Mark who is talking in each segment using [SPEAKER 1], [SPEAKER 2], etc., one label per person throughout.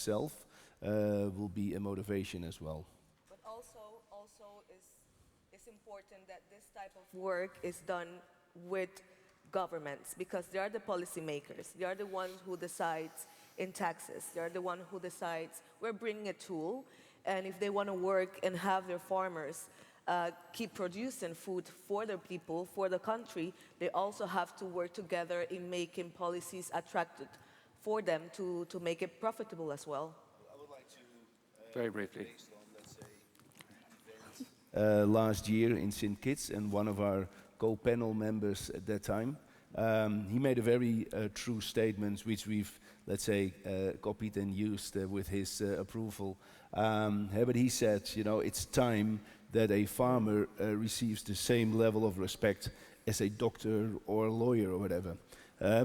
[SPEAKER 1] itself will be a motivation as well.
[SPEAKER 2] But also is important that this type of work is done with governments because they are the policymakers. They are the ones who decides in taxes. They are the one who decides we're bringing a tool, and if they want to work and have their farmers keep producing food for their people, for the country, they also have to work together in making policies attractive for them to make it profitable as well.
[SPEAKER 1] I would like to,
[SPEAKER 3] Very briefly.
[SPEAKER 1] based on, let's say, last year in St. Kitts, and one of our co-panel members at that time, he made a very true statement, which we've, let's say, copied and used with his approval. But he said, you know, it's time that a farmer receives the same level of respect as a doctor or a lawyer or whatever.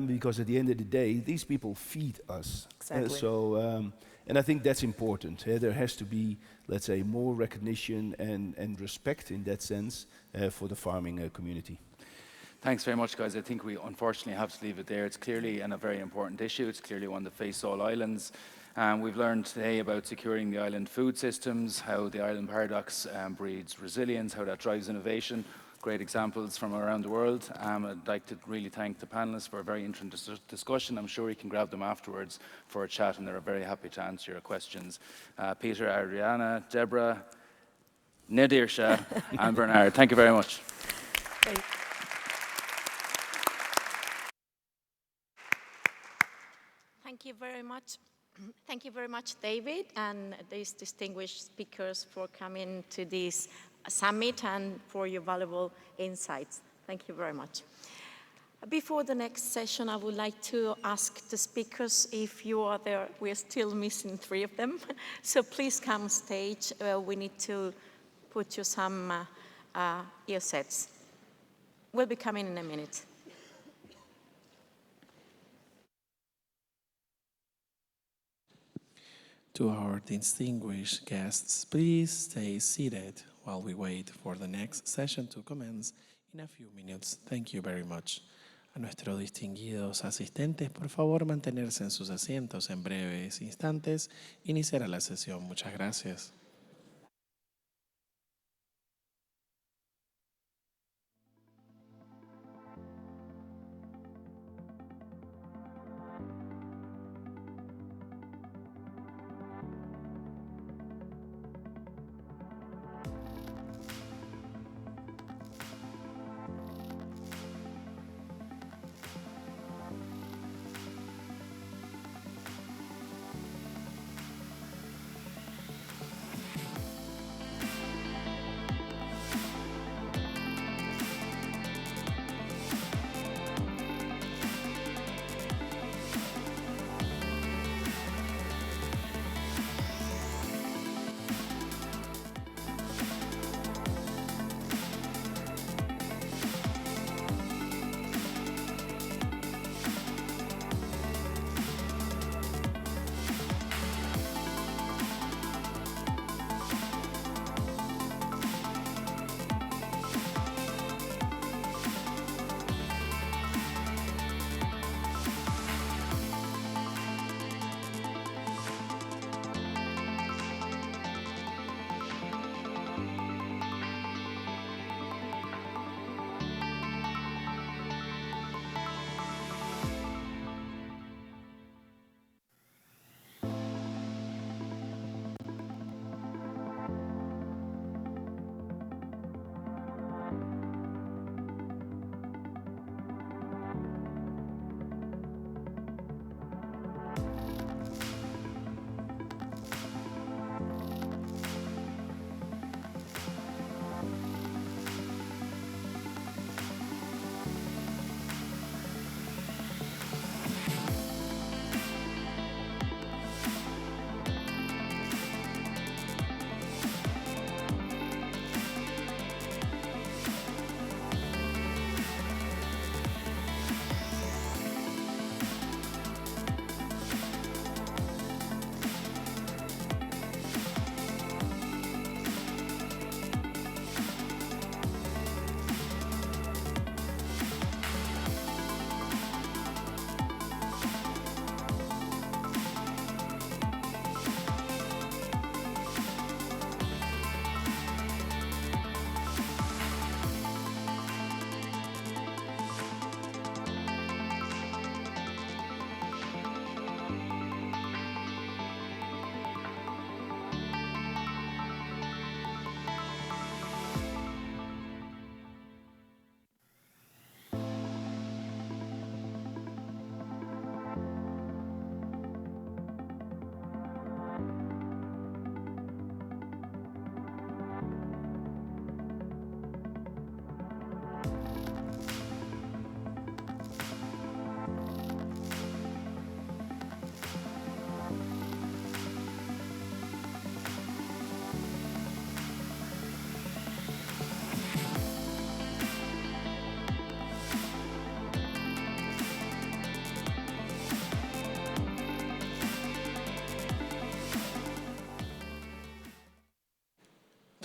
[SPEAKER 1] Because at the end of the day, these people feed us.
[SPEAKER 2] Exactly.
[SPEAKER 1] And I think that's important. There has to be, let's say, more recognition and respect in that sense for the farming community.
[SPEAKER 3] Thanks very much, guys. I think we unfortunately have to leave it there. It's clearly a very important issue. It's clearly one that faces all islands. We've learned today about securing the island food systems, how the island paradox breeds resilience, how that drives innovation. Great examples from around the world. I'd like to really thank the panelists for a very interesting discussion. I'm sure you can grab them afterwards for a chat, and they're very happy to answer your questions. Peter, Adriana, Deborah, Nadirsha, and Bernard, thank you very much.
[SPEAKER 4] Thank you very much. Thank you very much, David, and these distinguished speakers for coming to this summit and for your valuable insights. Thank you very much. Before the next session, I would like to ask the speakers if you are there. We're still missing 3 of them. So please come on stage. We need to put you some earsets. We'll be coming in a minute.
[SPEAKER 5] To our distinguished guests, please stay seated while we wait for the next session to commence in a few minutes. Thank you very much. A nuestros distinguidos asistentes, por favor, mantenerse en sus asientos. En breves instantes iniciará la sesión. Muchas gracias.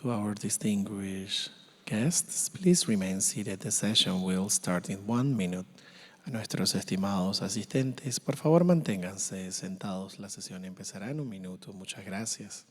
[SPEAKER 5] To our distinguished guests, please remain seated. The session will start in 1 minute. A nuestros estimados asistentes, por favor manténganse sentados. La sesión empezará en 1 minuto. Muchas gracias.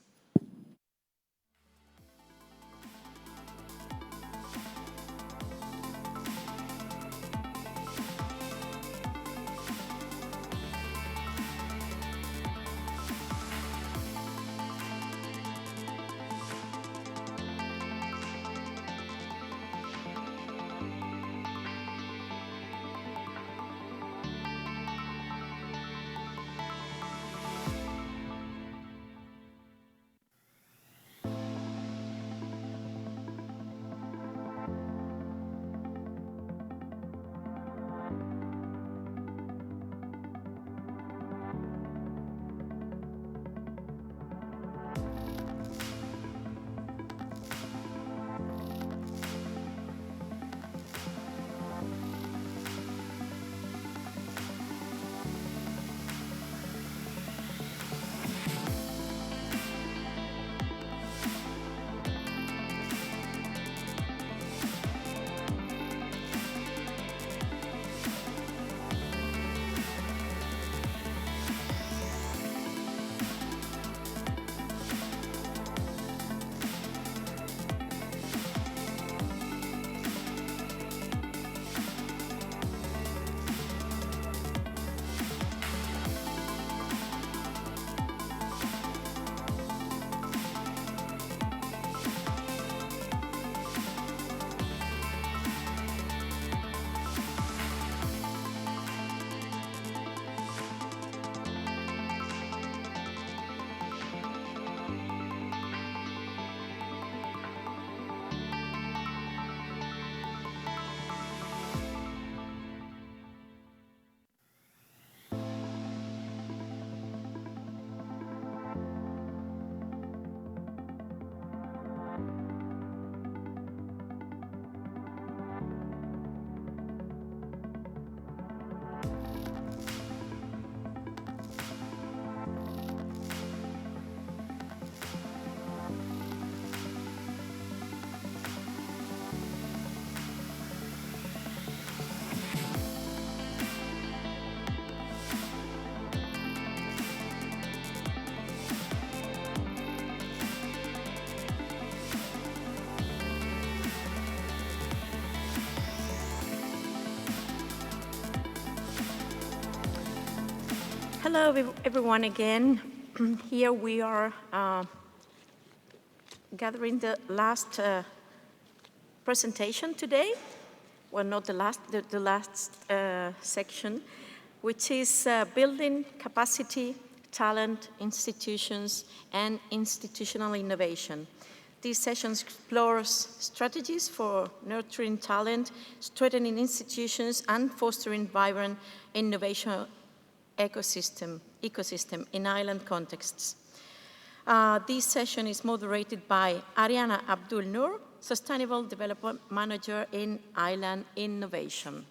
[SPEAKER 4] Hello, everyone again. Here we are gathering the last presentation today. Well, not the last, the last section, which is building capacity, talent, institutions, and institutional innovation. This session explores strategies for nurturing talent, strengthening institutions, and fostering vibrant innovation ecosystem in island contexts. This session is moderated by Ariana Abdul Noor, Sustainable Development Manager in Island Innovation.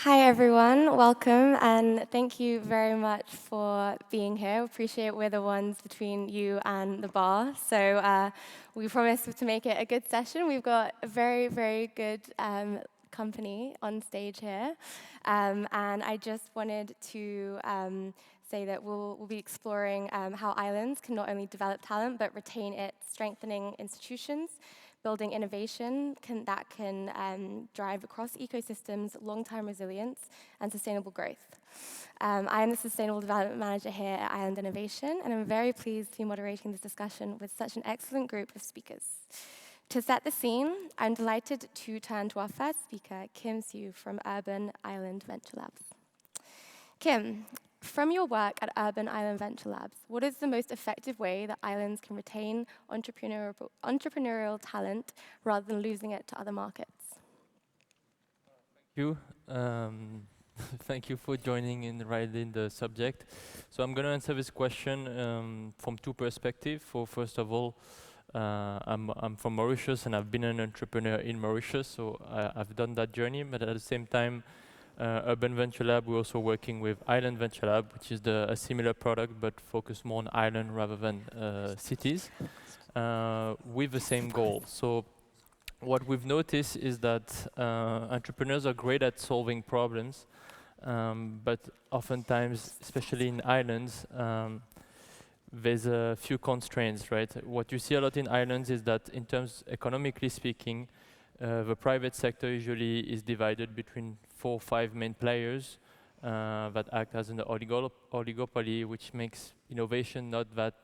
[SPEAKER 6] Hi everyone, welcome and thank you very much for being here. Appreciate we're the ones between you and the bar. So we promise to make it a good session. We've got a very, very good company on stage here. And I just wanted to say that we'll be exploring how islands can not only develop talent but retain it, strengthening institutions, building innovation that can drive across ecosystems, long-term resilience, and sustainable growth. I am the Sustainable Development Manager here at Island Innovation, and I'm very pleased to be moderating this discussion with such an excellent group of speakers. To set the scene, I'm delighted to turn to our first speaker, Kim Siu from Urban Island Venture Labs. Kim, from your work at Urban Island Venture Labs, what is the most effective way that islands can retain entrepreneurial talent rather than losing it to other markets?
[SPEAKER 7] Thank you. Thank you for joining in right in the subject. So I'm going to answer this question from two perspectives. For first of all, I'm from Mauritius and I've been an entrepreneur in Mauritius, so I've done that journey. But at the same time, Urban Venture Lab, we're also working with Island Venture Lab, which is a similar product but focused more on island rather than cities, with the same goal. So what we've noticed is that entrepreneurs are great at solving problems, but oftentimes, especially in islands, there's a few constraints, right? What you see a lot in islands is that in terms economically speaking, the private sector usually is divided between 4 or 5 main players that act as an oligopoly, which makes innovation not that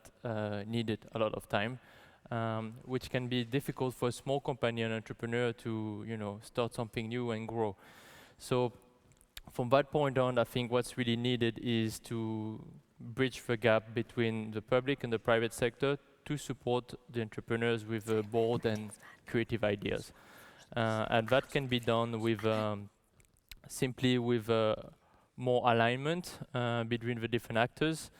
[SPEAKER 7] needed a lot of time, which can be difficult for a small company, an entrepreneur to, start something new and grow. So from that point on, I think what's really needed is to bridge the gap between the public and the private sector to support the entrepreneurs with bold and creative ideas. And that can be done with simply with more alignment between the different actors.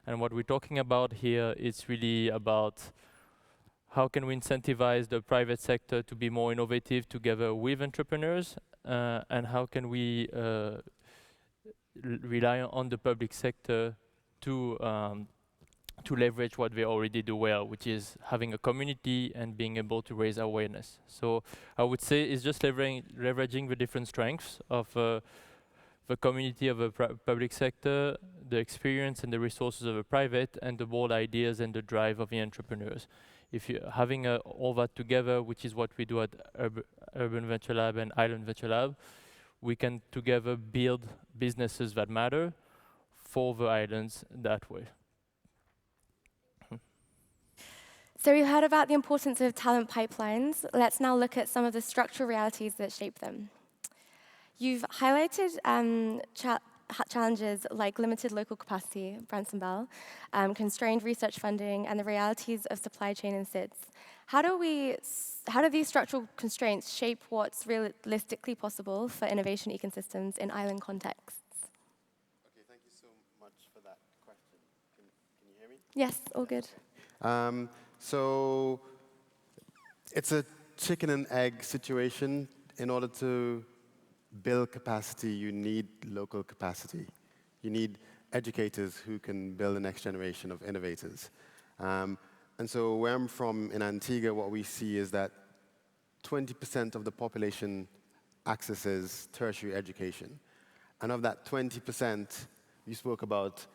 [SPEAKER 7] And what we're talking about here is really about how can we incentivize the private sector to be more innovative together with entrepreneurs, and how can we rely on the public sector to leverage what they already do well, which is having a community and being able to raise awareness. So I would say it's just leveraging the different strengths of the community of the public sector, the experience and the resources of the private, and the bold ideas and the drive of the entrepreneurs. If you're having all that together, which is what we do at Urban Venture Lab and Island Venture Lab, we can together build businesses that matter for the islands that way.
[SPEAKER 6] So we heard about the importance of talent pipelines. Let's now look at some of the structural realities that shape them. You've highlighted challenges like limited local capacity, Branson Bell, constrained research funding, and the realities of supply chain and SIDS. How do these structural constraints shape what's realistically possible for innovation ecosystems in island contexts?
[SPEAKER 8] Okay, thank you so much for that question. Can you hear me?
[SPEAKER 6] Yes, all good.
[SPEAKER 8] So it's a chicken and egg situation. In order to build capacity, you need local capacity. You need educators who can build the next generation of innovators. And so where I'm from in Antigua, what we see is that 20% of the population accesses tertiary education. And of that 20%, you spoke about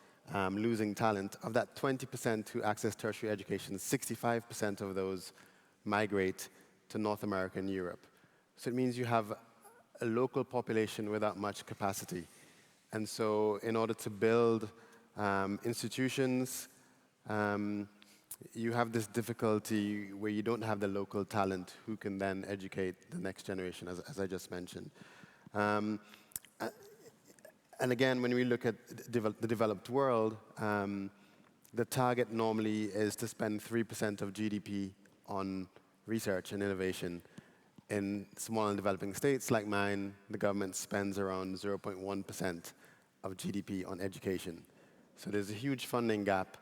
[SPEAKER 8] losing talent. Of that 20% who access tertiary education, 65% of those migrate to North America and Europe. So it means you have a local population without much capacity. And so in order to build institutions, you have this difficulty where you don't have the local talent who can then educate the next generation, as I just mentioned. And again, when we look at the developed world, the target normally is to spend 3% of GDP on research and innovation. In small and developing states like mine, the government spends around 0.1% of GDP on education. So there's a huge funding gap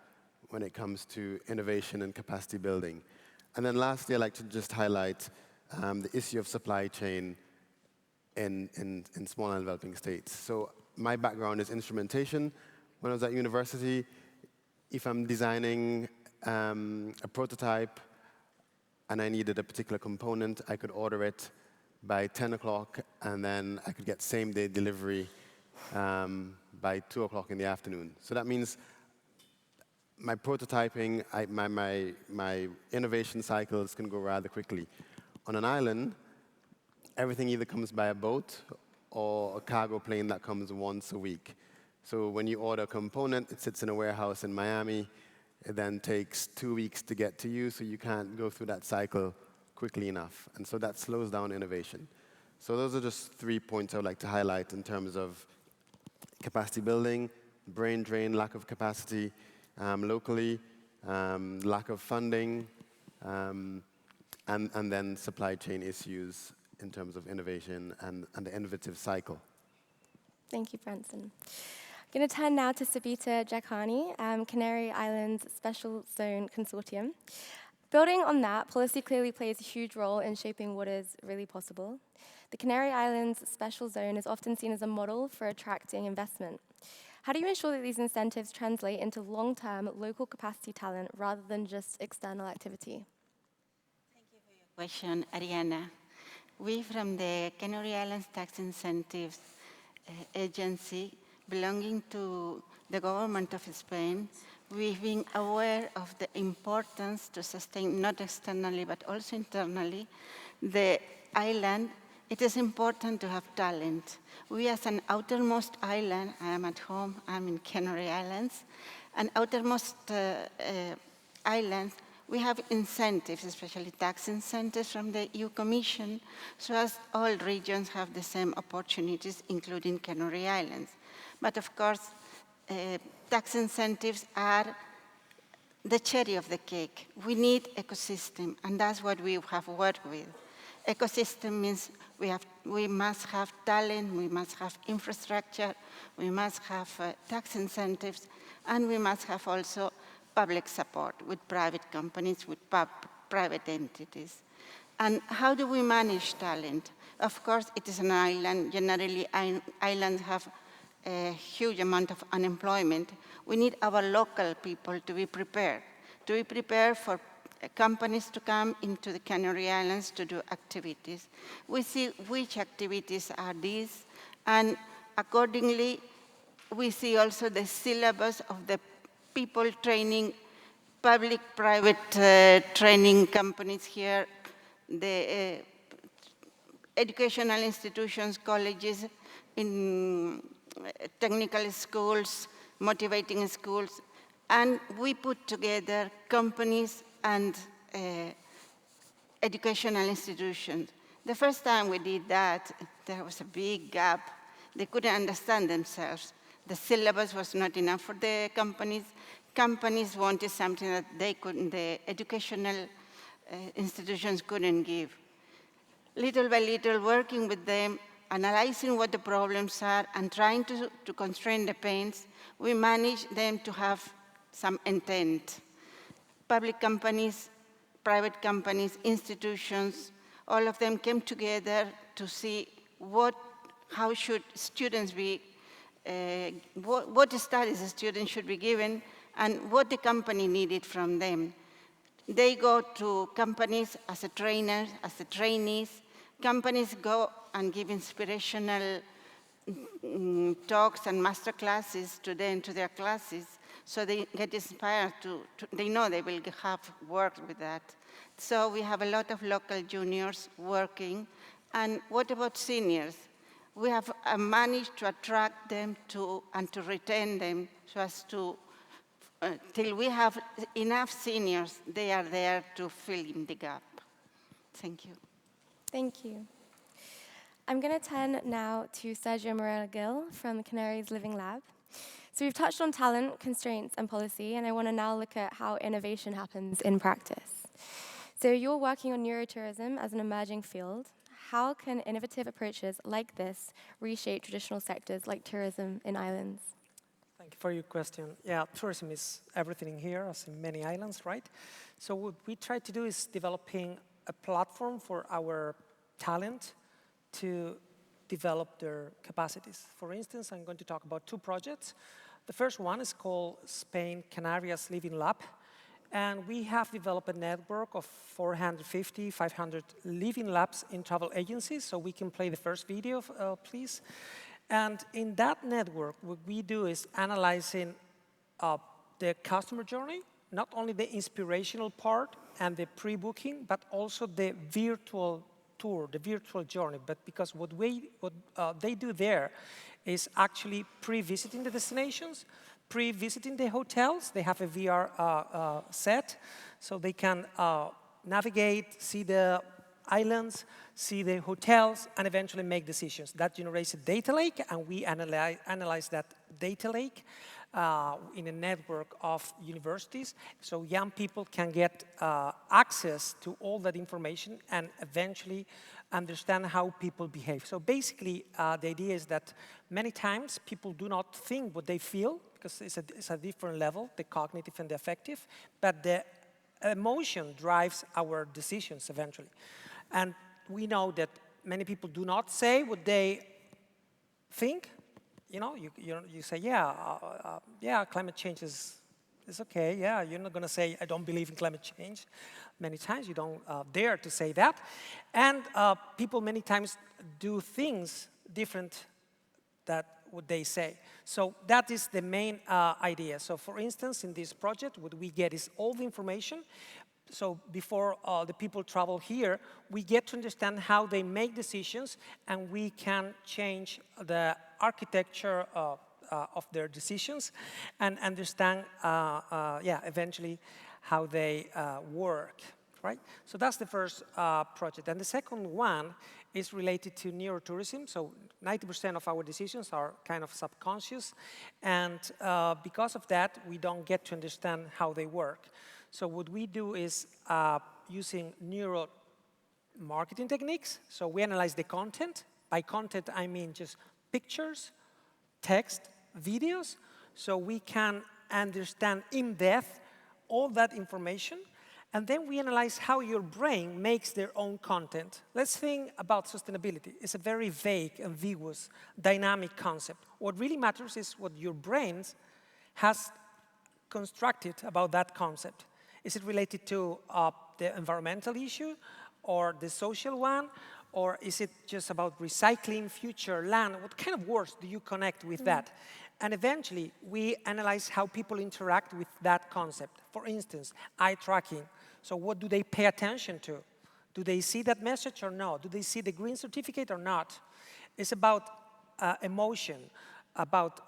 [SPEAKER 8] when it comes to innovation and capacity building. And then lastly, I'd like to just highlight the issue of supply chain in small and developing states. So my background is instrumentation. When I was at university, if I'm designing a prototype and I needed a particular component, I could order it by 10 o'clock, and then I could get same-day delivery by 2 o'clock in the afternoon. So that means my prototyping, my innovation cycles can go rather quickly. On an island, everything either comes by a boat or a cargo plane that comes once a week. So when you order a component, it sits in a warehouse in Miami. It then takes 2 weeks to get to you, so you can't go through that cycle quickly enough. And so that slows down innovation. So those are just 3 points I would like to highlight in terms of capacity building, brain drain, lack of capacity locally, lack of funding, and then supply chain issues in terms of innovation and the innovative cycle.
[SPEAKER 6] Thank you, Branson. I'm going to turn now to Sabita Jakhani, Canary Islands Special Zone Consortium. Building on that, policy clearly plays a huge role in shaping what is really possible. The Canary Islands Special Zone is often seen as a model for attracting investment. How do you ensure that these incentives translate into long-term local capacity talent rather than just external activity?
[SPEAKER 9] Question, Ariana. We from the Canary Islands Tax Incentives Agency, belonging to the government of Spain, we've been aware of the importance to sustain, not externally, but also internally, the island. It is important to have talent. We as an outermost island, I am at home, I'm in Canary Islands, an outermost island, we have incentives, especially tax incentives from the EU Commission, so as all regions have the same opportunities, including Canary Islands. But of course, tax incentives are the cherry of the cake. We need ecosystem, and that's what we have worked with. Ecosystem means we must have talent, we must have infrastructure, we must have tax incentives, and we must have also public support with private companies, with private entities. And how do we manage talent? Of course, it is an island. Generally, islands have a huge amount of unemployment. We need our local people to be prepared for companies to come into the Canary Islands to do activities. We see which activities are these, and accordingly, we see also the syllabus of the people training, public-private training companies here, the educational institutions, colleges, in technical schools, motivating schools, and we put together companies and educational institutions. The first time we did that, there was a big gap. They couldn't understand themselves. The syllabus was not enough for the companies. Companies wanted something that they couldn't, the educational institutions couldn't give. Little by little, working with them, analyzing what the problems are, and trying to constrain the pains, we managed them to have some intent. Public companies, private companies, institutions, all of them came together to see how should students be, what studies the students should be given, and what the company needed from them. They go to companies as a trainers, as a trainees. Companies go and give inspirational talks and master classes to them, to their classes, so they get inspired they know they will have work with that. So we have a lot of local juniors working. And what about seniors? We have managed to attract them and to retain them so as to, till we have enough seniors, they are there to fill in the gap. Thank you.
[SPEAKER 6] Thank you. I'm going to turn now to Sergio Morel-Gil from the Canaries Living Lab. So we've touched on talent, constraints, and policy, and I want to now look at how innovation happens in practice. So you're working on neurotourism as an emerging field. How can innovative approaches like this reshape traditional sectors like tourism in islands?
[SPEAKER 10] Thank you for your question. Yeah, tourism is everything here, as in many islands, right? So what we try to do is developing a platform for our talent to develop their capacities. For instance, I'm going to talk about two projects. The first one is called Spain Canarias Living Lab. And we have developed a network of 450, 500 living labs in travel agencies. So we can play the first video, please. And in that network, what we do is analyzing the customer journey, not only the inspirational part and the pre-booking, but also the virtual tour, the virtual journey. But because what they do there is actually pre-visiting the destinations, pre-visiting the hotels. They have a VR set, so they can navigate, see the islands, see the hotels, and eventually make decisions. That generates a data lake, and we analyze that data lake in a network of universities, so young people can get access to all that information and eventually understand how people behave. So basically, the idea is that many times people do not think what they feel, because it's a different level, the cognitive and the affective, but the emotion drives our decisions eventually. And we know that many people do not say what they think. You know, you say, yeah, climate change is okay. Yeah, you're not going to say, I don't believe in climate change. Many times you don't dare to say that. And people many times do things different than what they say. So that is the main idea. So for instance, in this project, what we get is all the information. So before the people travel here, we get to understand how they make decisions, and we can change the architecture of their decisions and understand, eventually how they work, right? So that's the first project. And the second one is related to neurotourism. So 90% of our decisions are kind of subconscious, and because of that, we don't get to understand how they work. So what we do is using neuro marketing techniques. So we analyze the content. By content, I mean just pictures, text, videos. So we can understand in depth all that information. And then we analyze how your brain makes their own content. Let's think about sustainability. It's a very vague, ambiguous, dynamic concept. What really matters is what your brain has constructed about that concept. Is it related to the environmental issue or the social one? Or is it just about recycling, future, land? What kind of words do you connect with that? And eventually, we analyze how people interact with that concept. For instance, eye tracking. So what do they pay attention to? Do they see that message or not? Do they see the green certificate or not? It's about emotion, about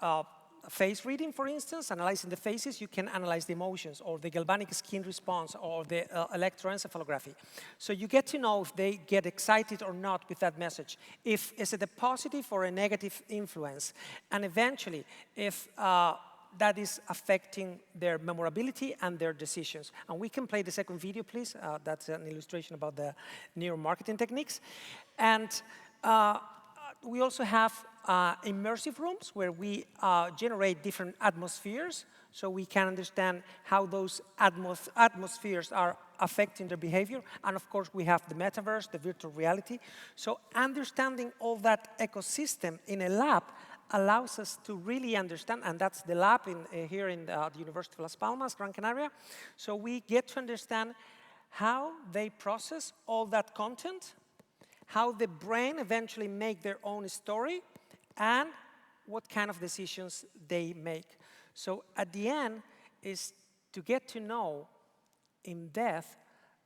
[SPEAKER 10] face reading, for instance. Analyzing the faces, you can analyze the emotions, or the galvanic skin response, or the electroencephalography. So you get to know if they get excited or not with that message. Is it a positive or a negative influence? And eventually, if that is affecting their memorability and their decisions. And we can play the second video, please. That's an illustration about the neuromarketing techniques. And we also have immersive rooms where we generate different atmospheres, so we can understand how those atmospheres are affecting their behavior. And of course, we have the metaverse, the virtual reality. So understanding all that ecosystem in a lab allows us to really understand, and that's the lab here in the University of Las Palmas, Gran Canaria. So we get to understand how they process all that content, how the brain eventually make their own story, and what kind of decisions they make. So at the end is to get to know in depth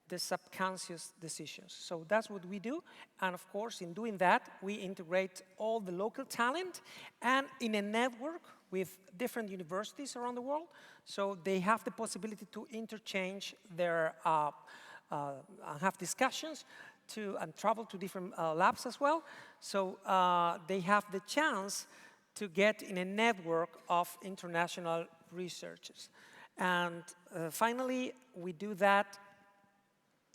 [SPEAKER 10] the subconscious decisions. So that's what we do. And of course, in doing that, we integrate all the local talent and in a network with different universities around the world. So they have the possibility to interchange their, have discussions and travel to different labs as well. So they have the chance to get in a network of international researchers. And finally, we do that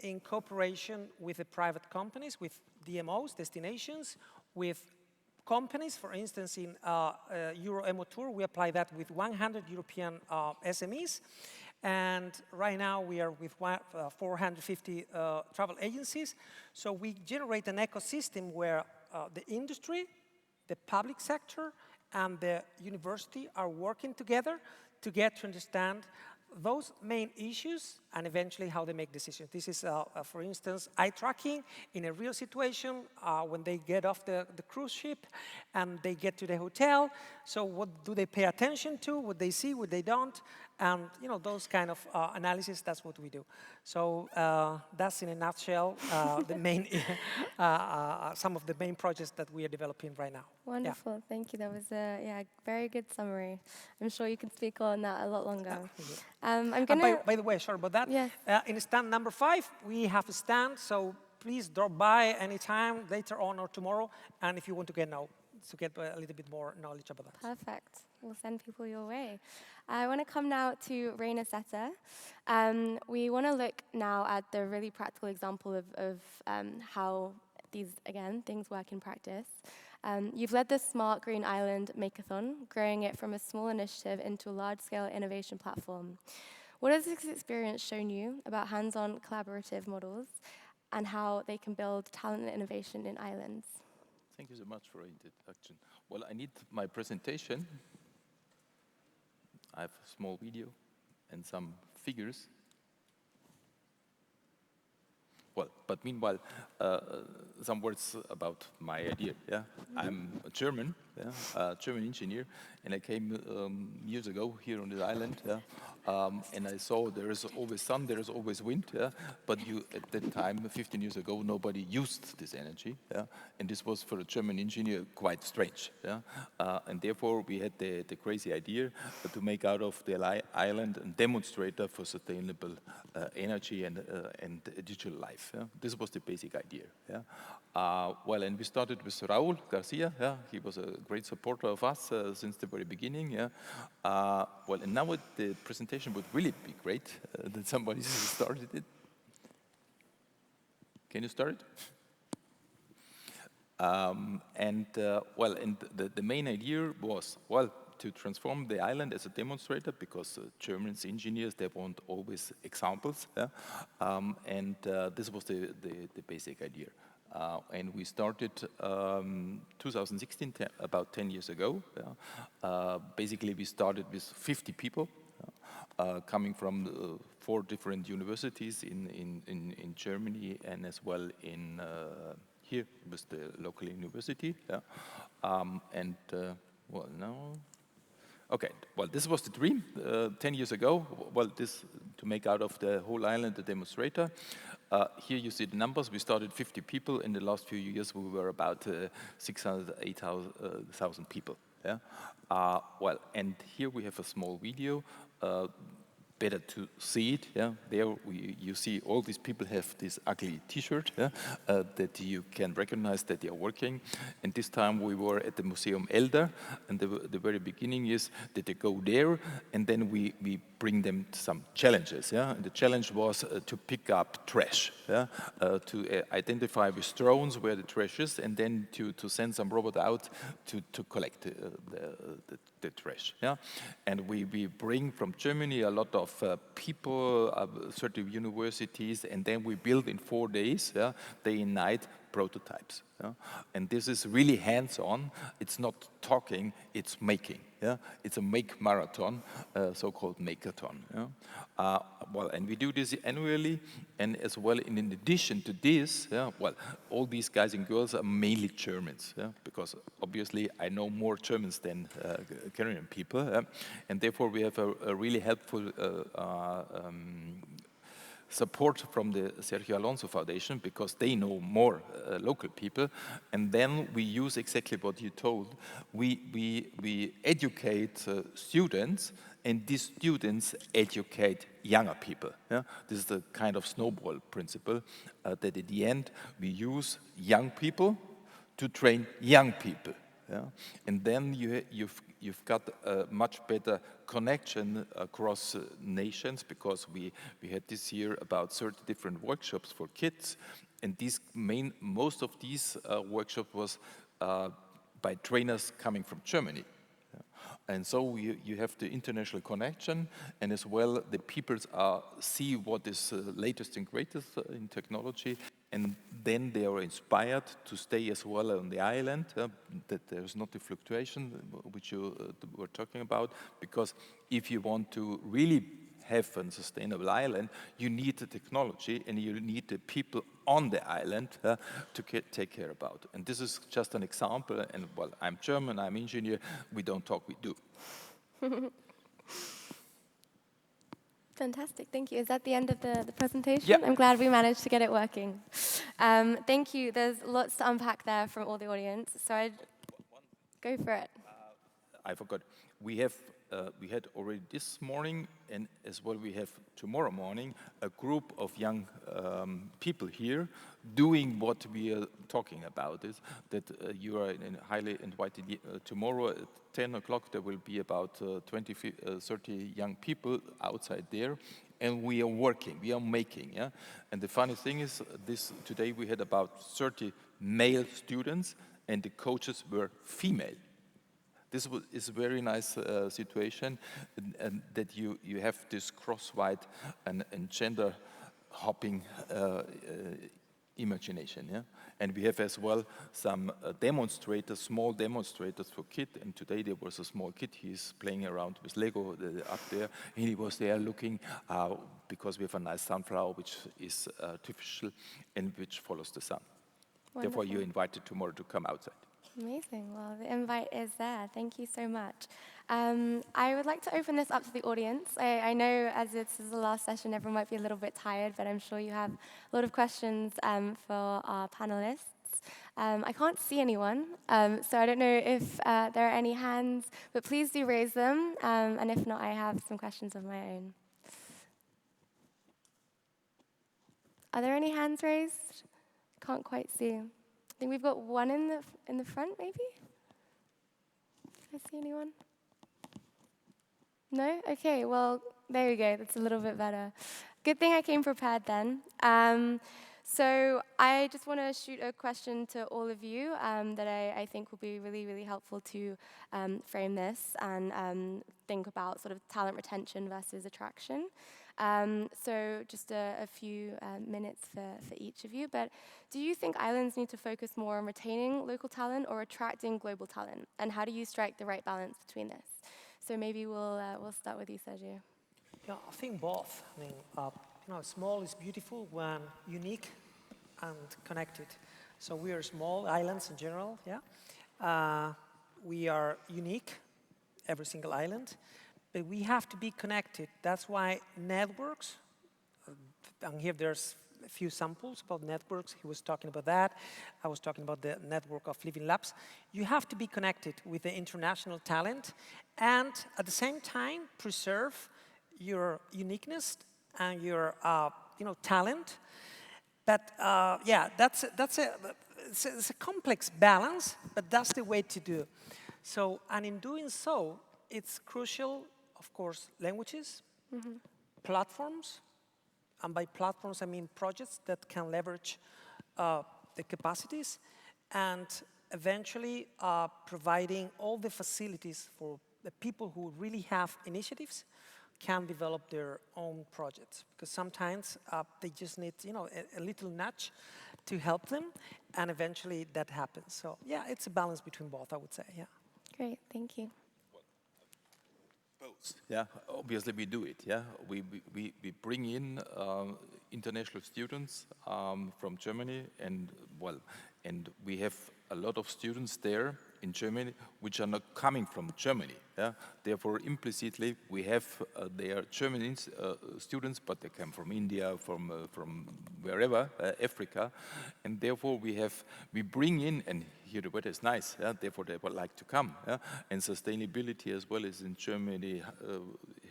[SPEAKER 10] in cooperation with the private companies, with DMOs, destinations, with companies. For instance, in Euro Tour, we apply that with 100 European SMEs. And right now, we are with 450 travel agencies. So we generate an ecosystem where the industry, the public sector, and the university are working together to get to understand those main issues and eventually how they make decisions. This is, for instance, eye tracking in a real situation when they get off the cruise ship and they get to the hotel. So what do they pay attention to, what they see, what they don't, and those kind of analysis, that's what we do. So that's in a nutshell the main, some of the main projects that we are developing right now.
[SPEAKER 6] Wonderful, yeah. Thank you. That was a very good summary. I'm sure you can speak on that a lot longer.
[SPEAKER 10] I'm gonna. By the way, sorry about that.
[SPEAKER 6] Yes.
[SPEAKER 10] In stand number 5, we have a stand. So please drop by anytime, later on or tomorrow, and if you want to get a little bit more knowledge about that.
[SPEAKER 6] Perfect. We'll send people your way. I want to come now to Reina Seta. We want to look now at the really practical example of how these, again, things work in practice. You've led the Smart Green Island Makeathon, growing it from a small initiative into a large-scale innovation platform. What has this experience shown you about hands-on collaborative models and how they can build talent and innovation in islands?
[SPEAKER 11] Thank you so much for the introduction. Well, I need my presentation. I have a small video and some figures. Well, but meanwhile, some words about my idea. Yeah, I'm a German, German engineer, and I came years ago here on the island. Yeah, and I saw there is always sun, there is always wind. Yeah, but at that time, 15 years ago, nobody used this energy. Yeah, and this was for a German engineer quite strange. Yeah, and therefore we had the crazy idea to make out of the island a demonstrator for sustainable energy and digital life. Yeah? This was the basic idea. Yeah? Well, and we started with Raúl Garcia. Yeah? He was a great supporter of us since the very beginning. Yeah? Well, and now the presentation would really be great that somebody started it. Can you start it? Well, and the main idea was, well, to transform the island as a demonstrator, because German engineers, they want always examples. Yeah? This was the basic idea. And we started 2016, about 10 years ago. Yeah? Basically, we started with 50 people coming from 4 different universities in Germany, and as well in here was the local university. Yeah? Well, now. Okay, well, this was the dream 10 years ago. Well, this to make out of the whole island a demonstrator. Here you see the numbers. We started 50 people. In the last few years, we were about 600, 8,000 people. Yeah. Well, and here we have a small video. Better to see it. Yeah, there you see all these people have this ugly T-shirt, yeah? That you can recognize that they are working. And this time we were at the Museum Elder, and the very beginning is that they go there, and then we bring them some challenges. Yeah, and the challenge was to pick up trash, yeah? To identify with drones where the trash is, and then to send some robot out to collect the trash. Yeah, and we bring from Germany a lot of people, certain universities, and then we build in 4 days, yeah, day and night, prototypes. Yeah? And this is really hands-on. It's not talking, it's making. Yeah? It's a make marathon, so-called makeathon. Yeah? Well, and we do this annually, and as well, in addition to this, yeah, well, all these guys and girls are mainly Germans, yeah? Because obviously I know more Germans than Canadian people, yeah? And therefore we have a really helpful support from the Sergio Alonso Foundation, because they know more local people, and then we use exactly what you told. We educate students, and these students educate younger people. Yeah? This is the kind of snowball principle that at the end we use young people to train young people. Yeah? And then you've got a much better connection across nations, because we had this year about 30 different workshops for kids, and most of these workshops was by trainers coming from Germany. And so you have the international connection, and as well the people see what is latest and greatest in technology, and then they are inspired to stay as well on the island, that there's not the fluctuation which you were talking about, because if you want to really have a sustainable island, you need the technology and you need the people on the island to take care about. And this is just an example, and well, I'm German, I'm engineer, we don't talk, we do.
[SPEAKER 6] Fantastic, thank you. Is that the end of the presentation?
[SPEAKER 11] Yeah.
[SPEAKER 6] I'm glad we managed to get it working. Thank you. There's lots to unpack there from all the audience, so I'd go for it.
[SPEAKER 11] I forgot. We have we had already this morning, and as well we have tomorrow morning, a group of young people here doing what we are talking about. Is that you are highly invited tomorrow at 10 o'clock. There will be about 30 young people outside there, and we are working, we are making. Yeah? And the funny thing is, today we had about 30 male students, and the coaches were female. This is a very nice situation, and that you have this cross-white and gender hopping imagination. Yeah? And we have as well some demonstrators, small demonstrators for kids. And today there was a small kid, he's playing around with Lego up there. And he was there looking, because we have a nice sunflower which is artificial and which follows the sun.
[SPEAKER 6] Wonderful.
[SPEAKER 11] Therefore, you're invited tomorrow to come outside.
[SPEAKER 6] Amazing. Well, the invite is there. Thank you so much. I would like to open this up to the audience. I know as this is the last session, everyone might be a little bit tired, but I'm sure you have a lot of questions for our panelists. I can't see anyone, so I don't know if there are any hands, but please do raise them, and if not, I have some questions of my own. Are there any hands raised? Can't quite see. I think we've got one in the front, maybe? Can I see anyone? No? Okay, well, there we go. That's a little bit better. Good thing I came prepared then. So I just want to shoot a question to all of you that I think will be really, really helpful to frame this and think about sort of talent retention versus attraction. So just a few minutes for each of you. But do you think islands need to focus more on retaining local talent or attracting global talent? And how do you strike the right balance between this? So maybe we'll start with you, Sergio.
[SPEAKER 10] Yeah, I think both. I mean, small is beautiful when unique and connected. So we are small islands in general. Yeah, we are unique, every single island. But we have to be connected. That's why networks, and here there's a few samples about networks. He was talking about that. I was talking about the network of living labs. You have to be connected with the international talent and at the same time preserve your uniqueness and your talent. But yeah, it's a complex balance, but that's the way to do. So, and in doing so, it's crucial, of course, languages, platforms, and by platforms I mean projects that can leverage the capacities, and eventually providing all the facilities for the people who really have initiatives can develop their own projects. Because sometimes they just need, a little nudge to help them, and eventually that happens. So yeah, it's a balance between both, I would say. Yeah.
[SPEAKER 6] Great, thank you.
[SPEAKER 11] Yeah, obviously we do it. Yeah, we bring in international students from Germany, and we have a lot of students there in Germany which are not coming from Germany. Yeah, therefore implicitly we have their German students, but they come from India, from wherever, Africa, and therefore we bring in, and here the weather is nice, yeah? Therefore they would like to come, yeah? And sustainability as well as in Germany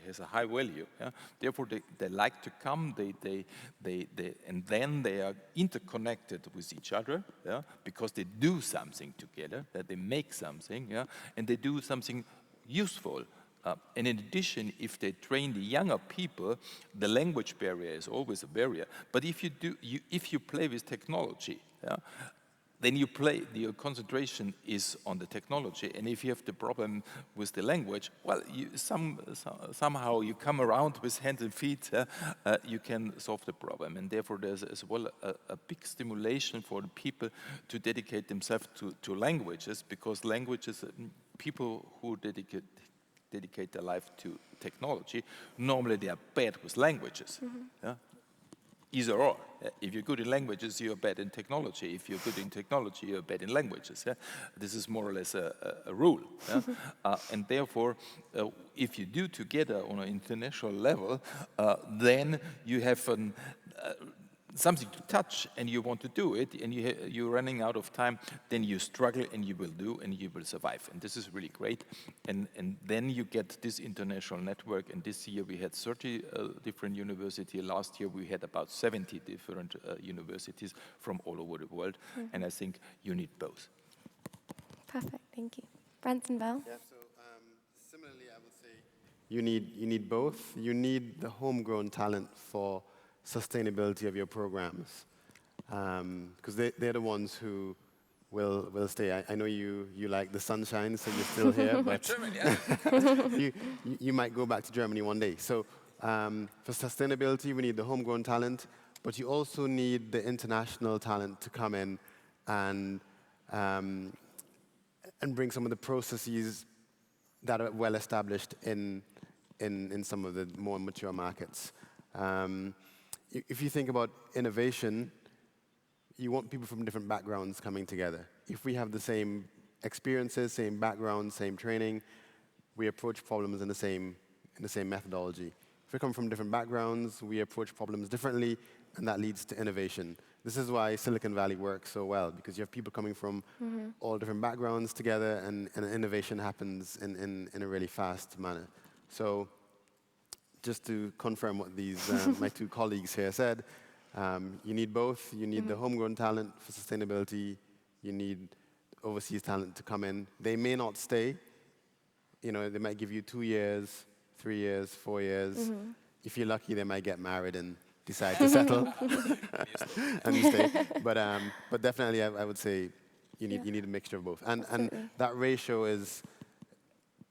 [SPEAKER 11] has a high value, yeah? Therefore they like to come, and then they are interconnected with each other, yeah? Because they do something together, that they make something, yeah? And they do something useful. And in addition, if they train the younger people, the language barrier is always a barrier. But if you play with technology, yeah, then your concentration is on the technology. And if you have the problem with the language, well, somehow you come around with hands and feet, you can solve the problem. And therefore, there's as well a big stimulation for the people to dedicate themselves to languages, because languages, people who dedicate their life to technology, normally they are bad with languages. Yeah? Either or. If you're good in languages, you're bad in technology. If you're good in technology, you're bad in languages. Yeah? This is more or less a rule. Yeah? And therefore, if you do together on an international level, then you have something to touch and you want to do it and you're running out of time, then you struggle and you will do and you will survive. And this is really great. And then you get this international network. And this year we had 30 different universities. Last year we had about 70 different universities from all over the world. And I think you need both.
[SPEAKER 6] Perfect, thank you. Branson Bell?
[SPEAKER 8] Yeah, so similarly, I would say you need both. You need the homegrown talent for sustainability of your programs, because they're the ones who will stay. I know you like the sunshine, so you're still here, but
[SPEAKER 11] Germany, yeah.
[SPEAKER 8] you might go back to Germany one day. So for sustainability, we need the homegrown talent, but you also need the international talent to come in and bring some of the processes that are well established in some of the more mature markets. If you think about innovation, you want people from different backgrounds coming together. If we have the same experiences, same backgrounds, same training, we approach problems in the same methodology. If we come from different backgrounds, we approach problems differently, and that leads to innovation. This is why Silicon Valley works so well, because you have people coming from all different backgrounds together, and innovation happens in a really fast manner. So just to confirm what these my two colleagues here said, you need both. You need the homegrown talent for sustainability. You need overseas talent to come in. They may not stay. You know, they might give you 2 years, 3 years, 4 years. If you're lucky, they might get married and decide to settle and stay. But definitely, I would say you need a mixture of both. And that ratio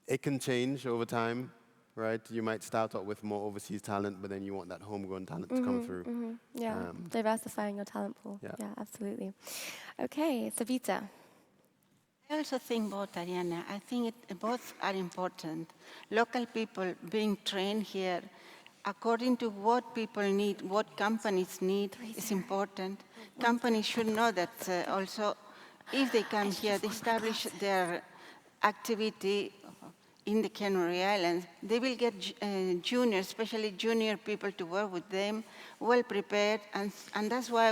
[SPEAKER 8] it can change over time. Right, you might start out with more overseas talent, but then you want that homegrown talent to come through.
[SPEAKER 6] Yeah, diversifying your talent pool. Yeah, absolutely. Okay, Savita.
[SPEAKER 9] I also think both, Ariana. I think both are important. Local people being trained here according to what people need, what companies need is important. Companies should know that also if they come here, they establish their activity in the Canary Islands, they will get junior, especially junior people to work with them, well prepared, and that's why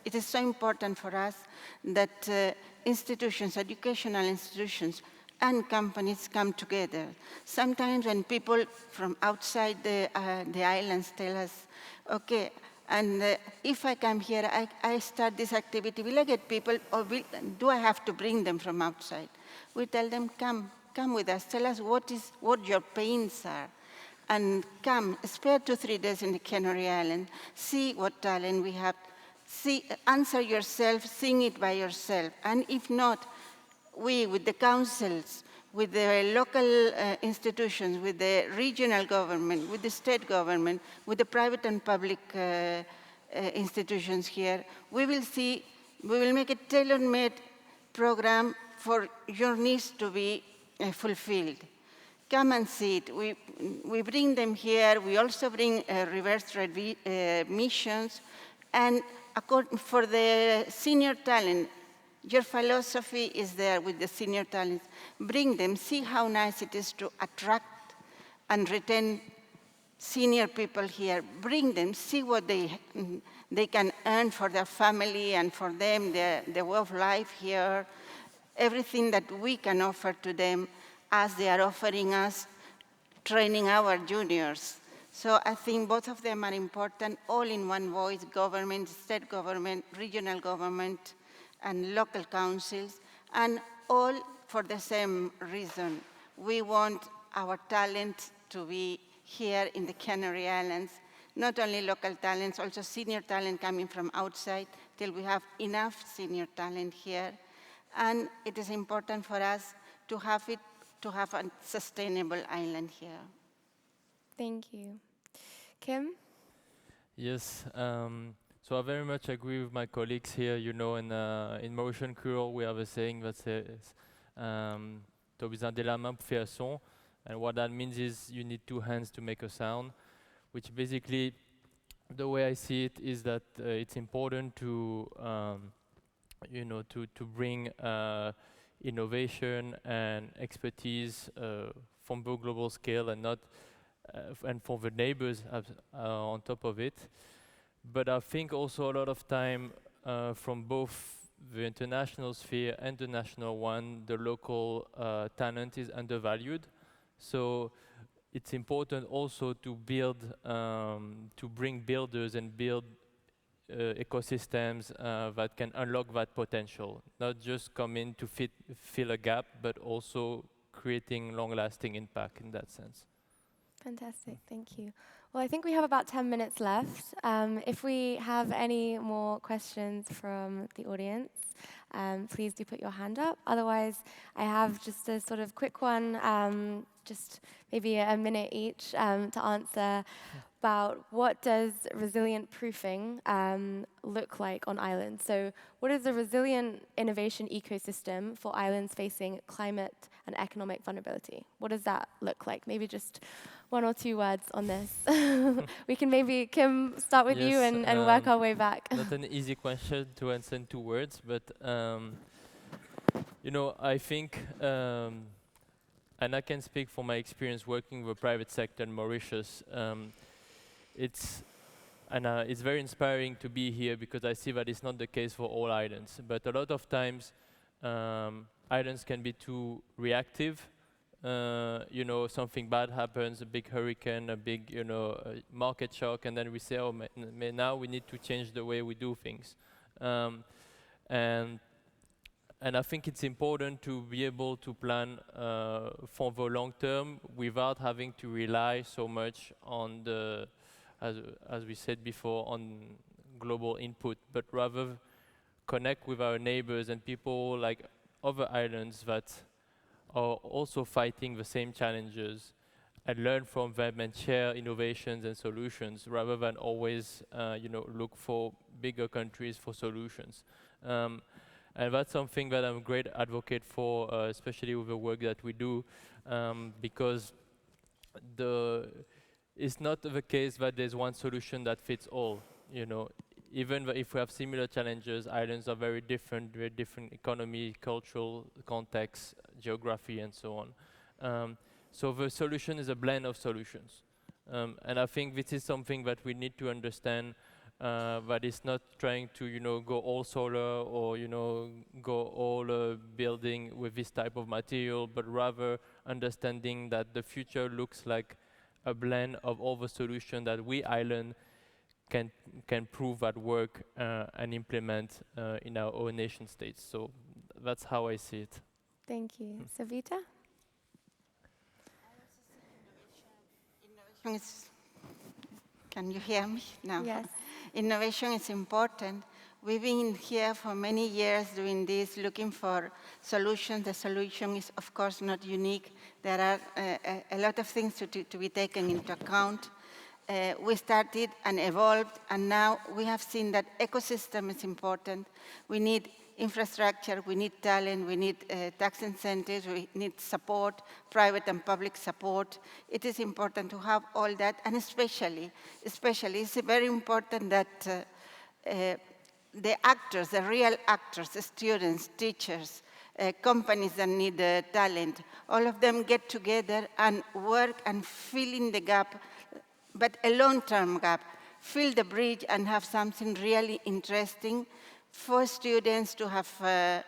[SPEAKER 9] it is so important for us that institutions, educational institutions, and companies come together. Sometimes when people from outside the islands tell us, okay, and if I come here, I start this activity, will I get people, or do I have to bring them from outside? We tell them, come with us, tell us what your pains are, and come, spare 2-3 days in the Canary Islands, see what talent we have, answer yourself, sing it by yourself, and if not, we, with the councils, with the local institutions, with the regional government, with the state government, with the private and public institutions here, we will make a tailor-made program for your needs to be fulfilled. Come and see it. We bring them here. We also bring reverse missions. And for the senior talent, your philosophy is there with the senior talents. Bring them, see how nice it is to attract and retain senior people here. Bring them, see what they can earn for their family and for them, their way of life here. Everything that we can offer to them as they are offering us training our juniors. So I think both of them are important, all in one voice, government, state government, regional government, and local councils, and all for the same reason. We want our talent to be here in the Canary Islands, not only local talents, also senior talent coming from outside, till we have enough senior talent here. And it is important for us to have a sustainable island here.
[SPEAKER 6] Thank you. Kim?
[SPEAKER 7] Yes, so I very much agree with my colleagues here. You know, in Mauritian Creole, we have a saying that says, "T'as besoin de la main pour faire son," and what that means is you need 2 hands to make a sound, which basically, the way I see it is that it's important to you know, to bring innovation and expertise from the global scale and not and for the neighbors on top of it. But I think also a lot of time from both the international sphere and the national one, the local talent is undervalued. So it's important also to build, to bring builders and build ecosystems that can unlock that potential, not just come in to fill a gap, but also creating long-lasting impact in that sense.
[SPEAKER 6] Fantastic, thank you. Well, I think we have about 10 minutes left. If we have any more questions from the audience, please do put your hand up. Otherwise, I have just a sort of quick one, just maybe a minute each to answer about what does resilient proofing look like on islands? So what is a resilient innovation ecosystem for islands facing climate and economic vulnerability? What does that look like? Maybe just 1 or 2 words on this. We can maybe, Kim, start with you and work our way back.
[SPEAKER 7] Not an easy question to answer in 2 words, but you know, I think, and I can speak from my experience working with the private sector in Mauritius, it's very inspiring to be here because I see that it's not the case for all islands. But a lot of times, islands can be too reactive. You know, something bad happens, a big hurricane, a big, you know, market shock, and then we say, oh, now we need to change the way we do things. And I think it's important to be able to plan for the long term without having to rely so much on the, as we said before, on global input, but rather connect with our neighbors and people like other islands that are also fighting the same challenges and learn from them and share innovations and solutions rather than always, you know, look for bigger countries for solutions. And that's something that I'm a great advocate for, especially with the work that we do, because it's not the case that there's one solution that fits all. You know, even if we have similar challenges, islands are very different economy, cultural context, geography, and so on. So the solution is a blend of solutions. And I think this is something that we need to understand, that is not trying to, you know, go all solar or, you know, go all building with this type of material, but rather understanding that the future looks like a blend of all the solutions that we island can prove at work and implement in our own nation states. So that's how I see it.
[SPEAKER 6] Thank you. Savita?
[SPEAKER 9] Can you hear me now?
[SPEAKER 6] Yes.
[SPEAKER 9] Innovation is important. We've been here for many years doing this, looking for solutions. The solution is, of course, not unique. There are a lot of things to be taken into account. We started and evolved, and now we have seen that ecosystem is important. We need infrastructure, we need talent, we need tax incentives, we need support, private and public support. It is important to have all that, and especially it's very important that the actors, the real actors, the students, teachers, companies that need talent, all of them get together and work and fill in the gap, but a long-term gap, fill the bridge and have something really interesting for students to have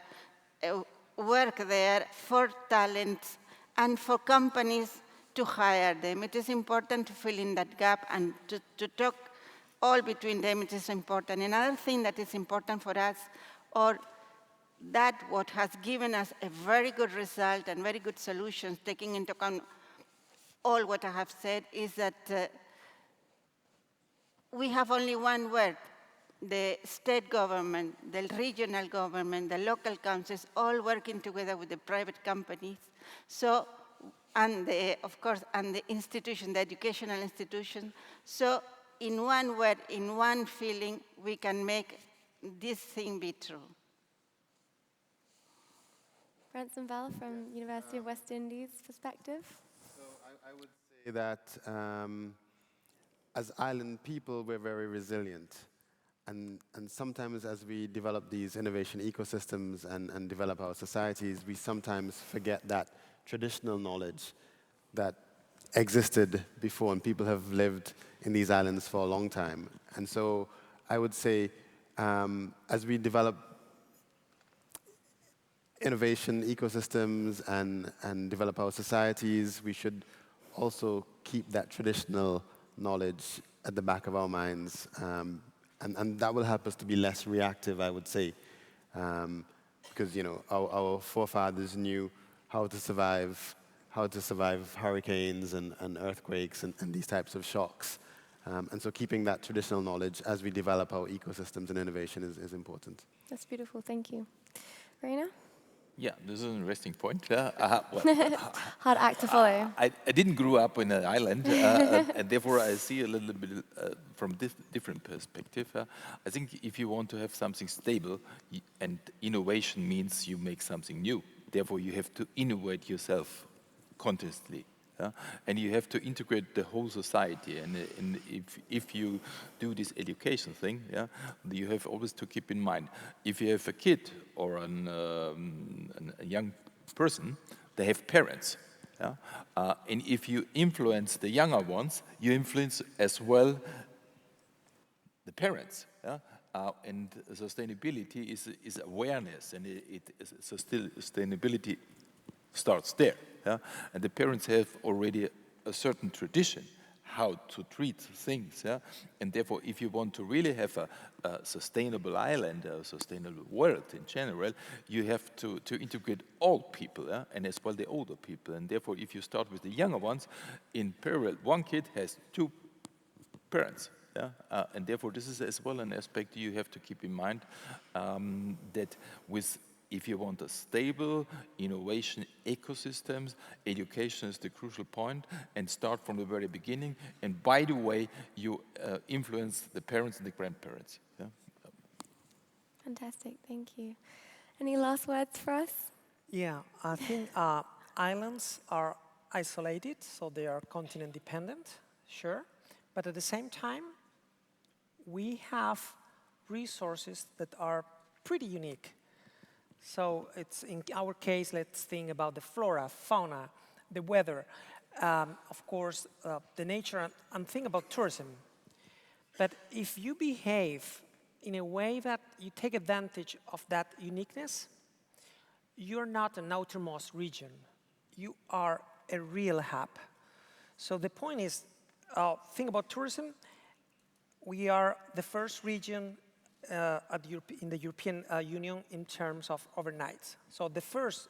[SPEAKER 9] work there, for talents, and for companies to hire them. It is important to fill in that gap and to talk all between them. It is important. Another thing that is important for us, or that what has given us a very good result and very good solutions, taking into account all what I have said, is that we have only one word. The state government, the regional government, the local councils, all working together with the private companies. So, and of course, and the institution, the educational institution. So, in one word, in one feeling, we can make this thing be true.
[SPEAKER 6] Branson Bell from University of West Indies perspective.
[SPEAKER 8] So I would say that as island people, we're very resilient. And sometimes as we develop these innovation ecosystems and develop our societies, we sometimes forget that traditional knowledge that existed before, and people have lived in these islands for a long time. And so I would say as we develop innovation ecosystems and develop our societies, we should also keep that traditional knowledge at the back of our minds. And that will help us to be less reactive, I would say. Because, you know, our forefathers knew how to survive hurricanes and earthquakes and these types of shocks. And so keeping that traditional knowledge as we develop our ecosystems and innovation is important.
[SPEAKER 6] That's beautiful. Thank you. Raina?
[SPEAKER 11] Yeah, this is an interesting point.
[SPEAKER 6] Hard act to follow.
[SPEAKER 11] I didn't grow up in an island, and therefore I see a little bit from this different perspective. I think if you want to have something stable, and innovation means you make something new. Therefore, you have to innovate yourself continuously. And you have to integrate the whole society. And if you do this education thing, you have always to keep in mind, if you have a kid or a young person, they have parents. And if you influence the younger ones, you influence as well the parents. And sustainability is awareness, and sustainability starts there. And the parents have already a certain tradition how to treat things. And therefore, if you want to really have a sustainable island, a sustainable world in general, you have to integrate all people, and as well the older people. And therefore, if you start with the younger ones, in parallel, one kid has two parents. And therefore, this is as well an aspect you have to keep in mind, that if you want a stable innovation ecosystems, education is the crucial point, and start from the very beginning. And by the way, you influence the parents and the grandparents.
[SPEAKER 6] Fantastic, thank you. Any last words for us?
[SPEAKER 10] Yeah, I think islands are isolated, so they are continent dependent, sure. But at the same time, we have resources that are pretty unique. So it's in our case, let's think about the flora, fauna, the weather, of course, the nature, and think about tourism. But if you behave in a way that you take advantage of that uniqueness, you're not an outermost region. You are a real hub. So the point is, think about tourism. We are the first region in the European Union in terms of overnights. So the first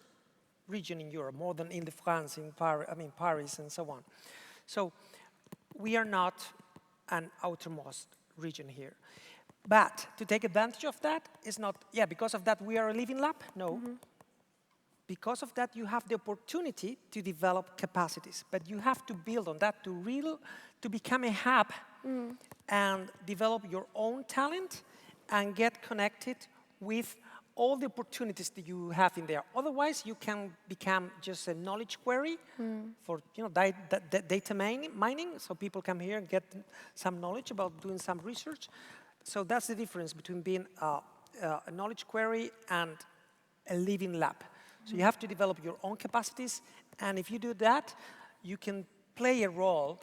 [SPEAKER 10] region in Europe, more than in France, in Paris, and so on. So we are not an outermost region here. But to take advantage of that is not, because of that we are a living lab? No. Mm-hmm. Because of that you have the opportunity to develop capacities, but you have to build on that to become a hub and develop your own talent and get connected with all the opportunities that you have in there. Otherwise, you can become just a knowledge query for data mining, so people come here and get some knowledge about doing some research. So that's the difference between being a knowledge query and a living lab. So you have to develop your own capacities, and if you do that, you can play a role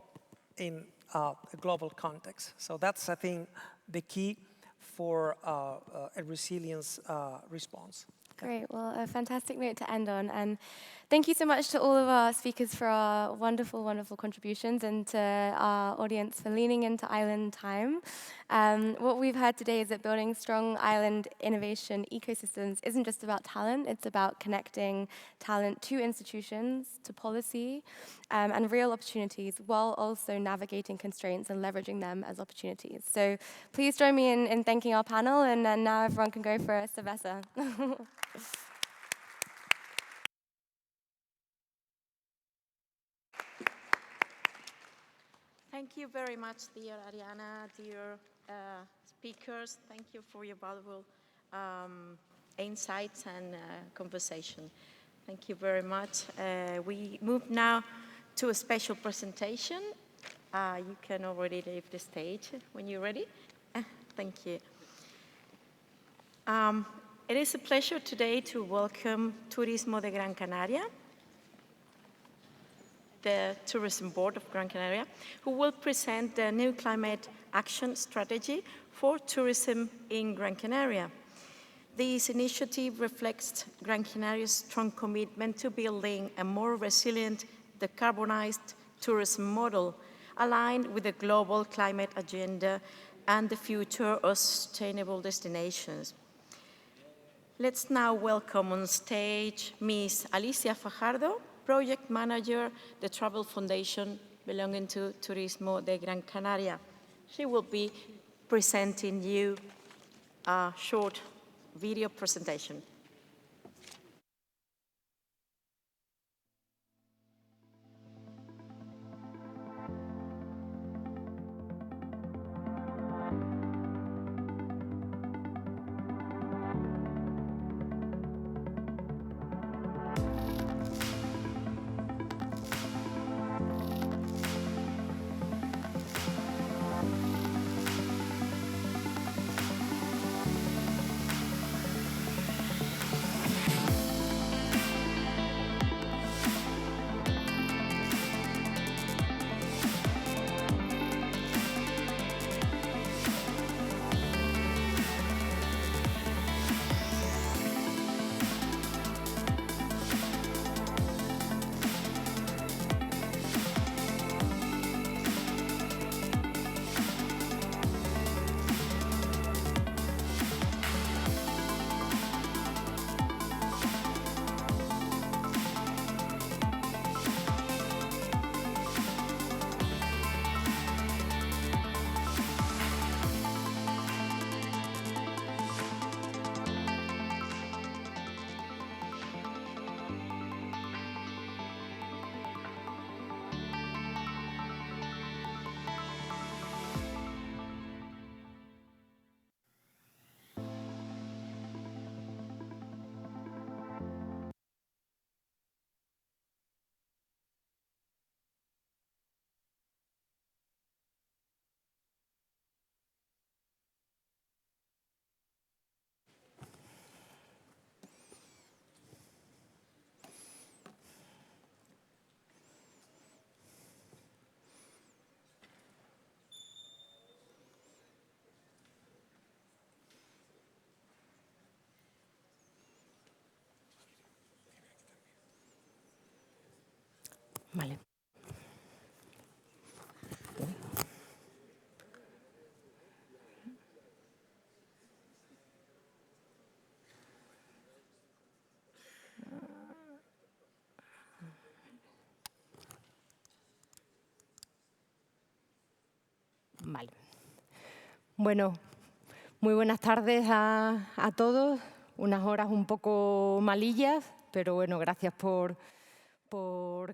[SPEAKER 10] in a global context. So that's, I think, the key for a resilience response.
[SPEAKER 6] Great, well, a fantastic note to end on. And thank you so much to all of our speakers for our wonderful, wonderful contributions, and to our audience for leaning into island time. What we've heard today is that building strong island innovation ecosystems isn't just about talent, it's about connecting talent to institutions, to policy, and real opportunities, while also navigating constraints and leveraging them as opportunities. So please join me in thanking our panel, and then now everyone can go for a cerveza.
[SPEAKER 4] Thank you very much, dear Ariana, dear speakers. Thank you for your valuable insights and conversation. Thank you very much. We move now to a special presentation. You can already leave the stage when you're ready. Thank you. It is a pleasure today to welcome Turismo de Gran Canaria, the Tourism Board of Gran Canaria, who will present the new climate action strategy for tourism in Gran Canaria. This initiative reflects Gran Canaria's strong commitment to building a more resilient, decarbonized tourism model aligned with the global climate agenda and the future of sustainable destinations. Let's now welcome on stage Ms. Alicia Fajardo, Project Manager, the Travel Foundation belonging to Turismo de Gran Canaria. She will be presenting you a short video presentation.
[SPEAKER 12] Vale. Vale. Bueno, muy buenas tardes a todos. Unas horas un poco malillas, pero bueno, gracias por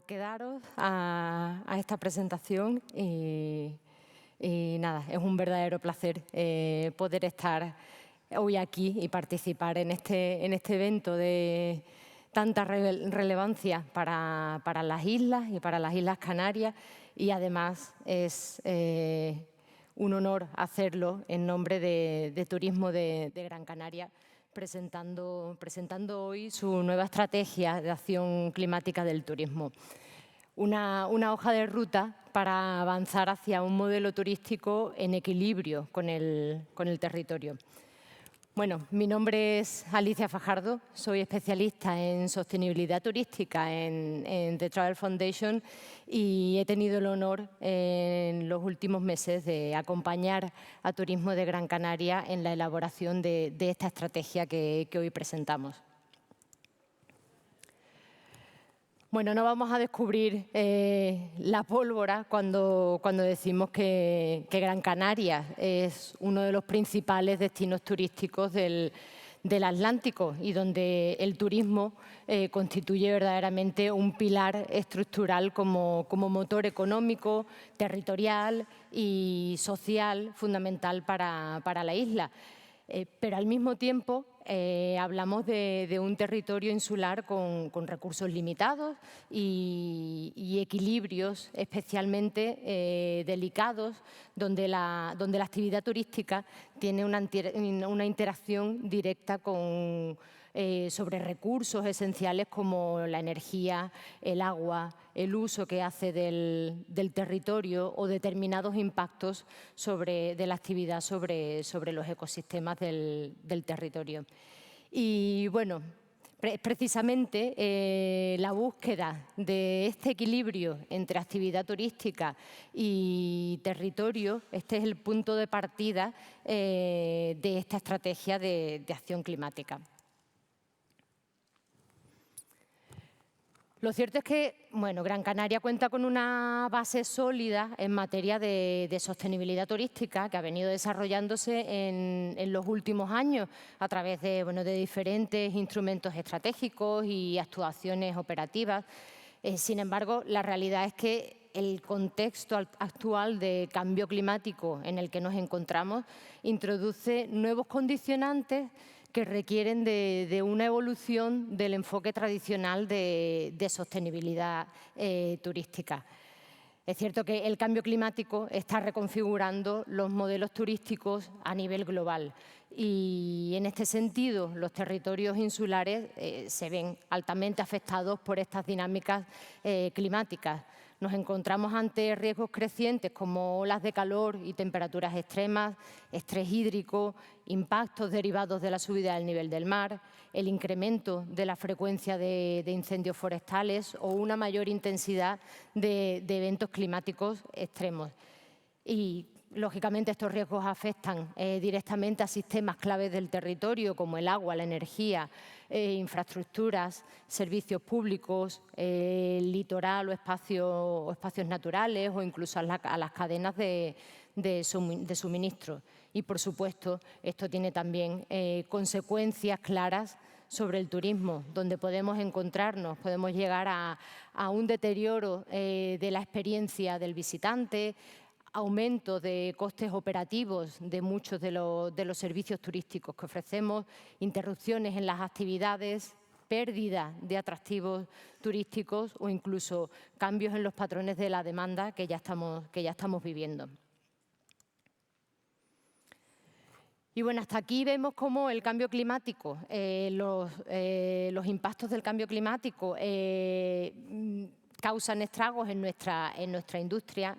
[SPEAKER 12] quedaros a esta presentación. Y nada, es un verdadero placer poder estar hoy aquí y participar en este evento de tanta relevancia para las islas y para las Islas Canarias, y además es un honor hacerlo en nombre de Turismo de Gran Canaria, presentando hoy su nueva estrategia de acción climática del turismo. Una hoja de ruta para avanzar hacia un modelo turístico en equilibrio con el territorio. Bueno, mi nombre es Alicia Fajardo, soy especialista en sostenibilidad turística en The Travel Foundation y he tenido el honor en los últimos meses de acompañar a Turismo de Gran Canaria en la elaboración de esta estrategia que hoy presentamos. Bueno, no vamos a descubrir la pólvora cuando decimos que Gran Canaria es uno de los principales destinos turísticos del Atlántico y donde el turismo constituye verdaderamente un pilar estructural como motor económico, territorial y social fundamental para la isla. Pero al mismo tiempo hablamos de un territorio insular con recursos limitados y equilibrios especialmente delicados, donde la actividad turística tiene una interacción directa con sobre recursos esenciales como la energía, el agua, el uso que hace del territorio o determinados impactos de la actividad sobre los ecosistemas del territorio. Y bueno, precisamente la búsqueda de este equilibrio entre actividad turística y territorio, este es el punto de partida de esta estrategia de acción climática. Lo cierto es que, bueno, Gran Canaria cuenta con una base sólida en materia de sostenibilidad turística que ha venido desarrollándose en los últimos años a través de diferentes instrumentos estratégicos y actuaciones operativas. Sin embargo, la realidad es que el contexto actual de cambio climático en el que nos encontramos introduce nuevos condicionantes que requieren de una evolución del enfoque tradicional de sostenibilidad turística. Es cierto que el cambio climático está reconfigurando los modelos turísticos a nivel global y en este sentido los territorios insulares se ven altamente afectados por estas dinámicas climáticas. Nos encontramos ante riesgos crecientes como olas de calor y temperaturas extremas, estrés hídrico, impactos derivados de la subida del nivel del mar, el incremento de la frecuencia de incendios forestales o una mayor intensidad de eventos climáticos extremos. Y, lógicamente, estos riesgos afectan directamente a sistemas claves del territorio como el agua, la energía, infraestructuras, servicios públicos, litoral o espacios naturales o incluso a las cadenas de suministro. Y, por supuesto, esto tiene también consecuencias claras sobre el turismo, donde podemos encontrarnos, podemos llegar a un deterioro de la experiencia del visitante, aumento de costes operativos de muchos de los servicios turísticos que ofrecemos, interrupciones en las actividades, pérdida de atractivos turísticos o incluso cambios en los patrones de la demanda que ya estamos viviendo. Y bueno, hasta aquí vemos cómo el cambio climático, los impactos del cambio climático causan estragos en nuestra industria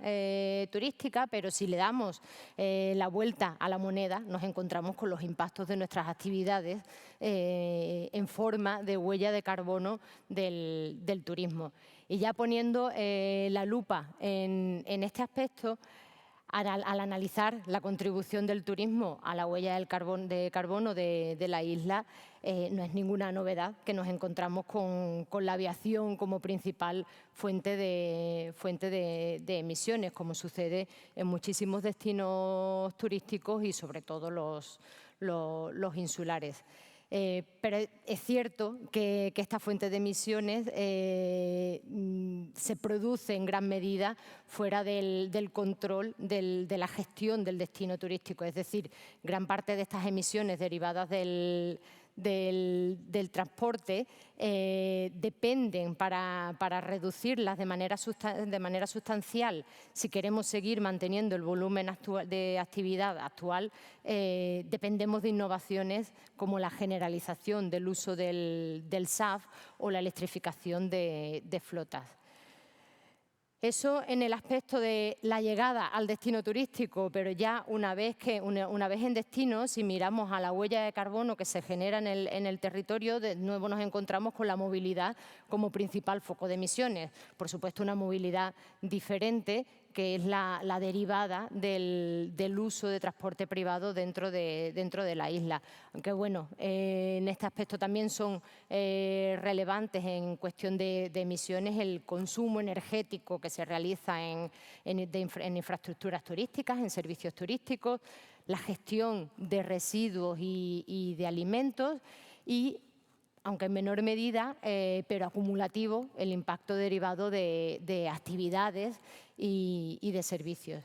[SPEAKER 12] turística, pero si le damos la vuelta a la moneda, nos encontramos con los impactos de nuestras actividades en forma de huella de carbono del turismo. Y ya poniendo la lupa en este aspecto, al analizar la contribución del turismo a la huella de carbono de la isla, no es ninguna novedad que nos encontramos con la aviación como principal fuente de emisiones, como sucede en muchísimos destinos turísticos y sobre todo los insulares. Pero es cierto que esta fuente de emisiones se produce en gran medida fuera del control de la gestión del destino turístico. Es decir, gran parte de estas emisiones derivadas del transporte dependen para reducirlas de manera sustancial. Si queremos seguir manteniendo el volumen de actividad actual, dependemos de innovaciones como la generalización del uso del SAF o la electrificación de flotas. Eso en el aspecto de la llegada al destino turístico, pero ya una vez en destino, si miramos a la huella de carbono que se genera en el territorio, de nuevo nos encontramos con la movilidad como principal foco de emisiones. Por supuesto, una movilidad diferente, que es la derivada del uso de transporte privado dentro de la isla. Aunque bueno, en este aspecto también son relevantes en cuestión de emisiones el consumo energético que se realiza en infraestructuras turísticas, en servicios turísticos, la gestión de residuos y de alimentos y, aunque en menor medida, pero acumulativo, el impacto derivado de actividades y de servicios.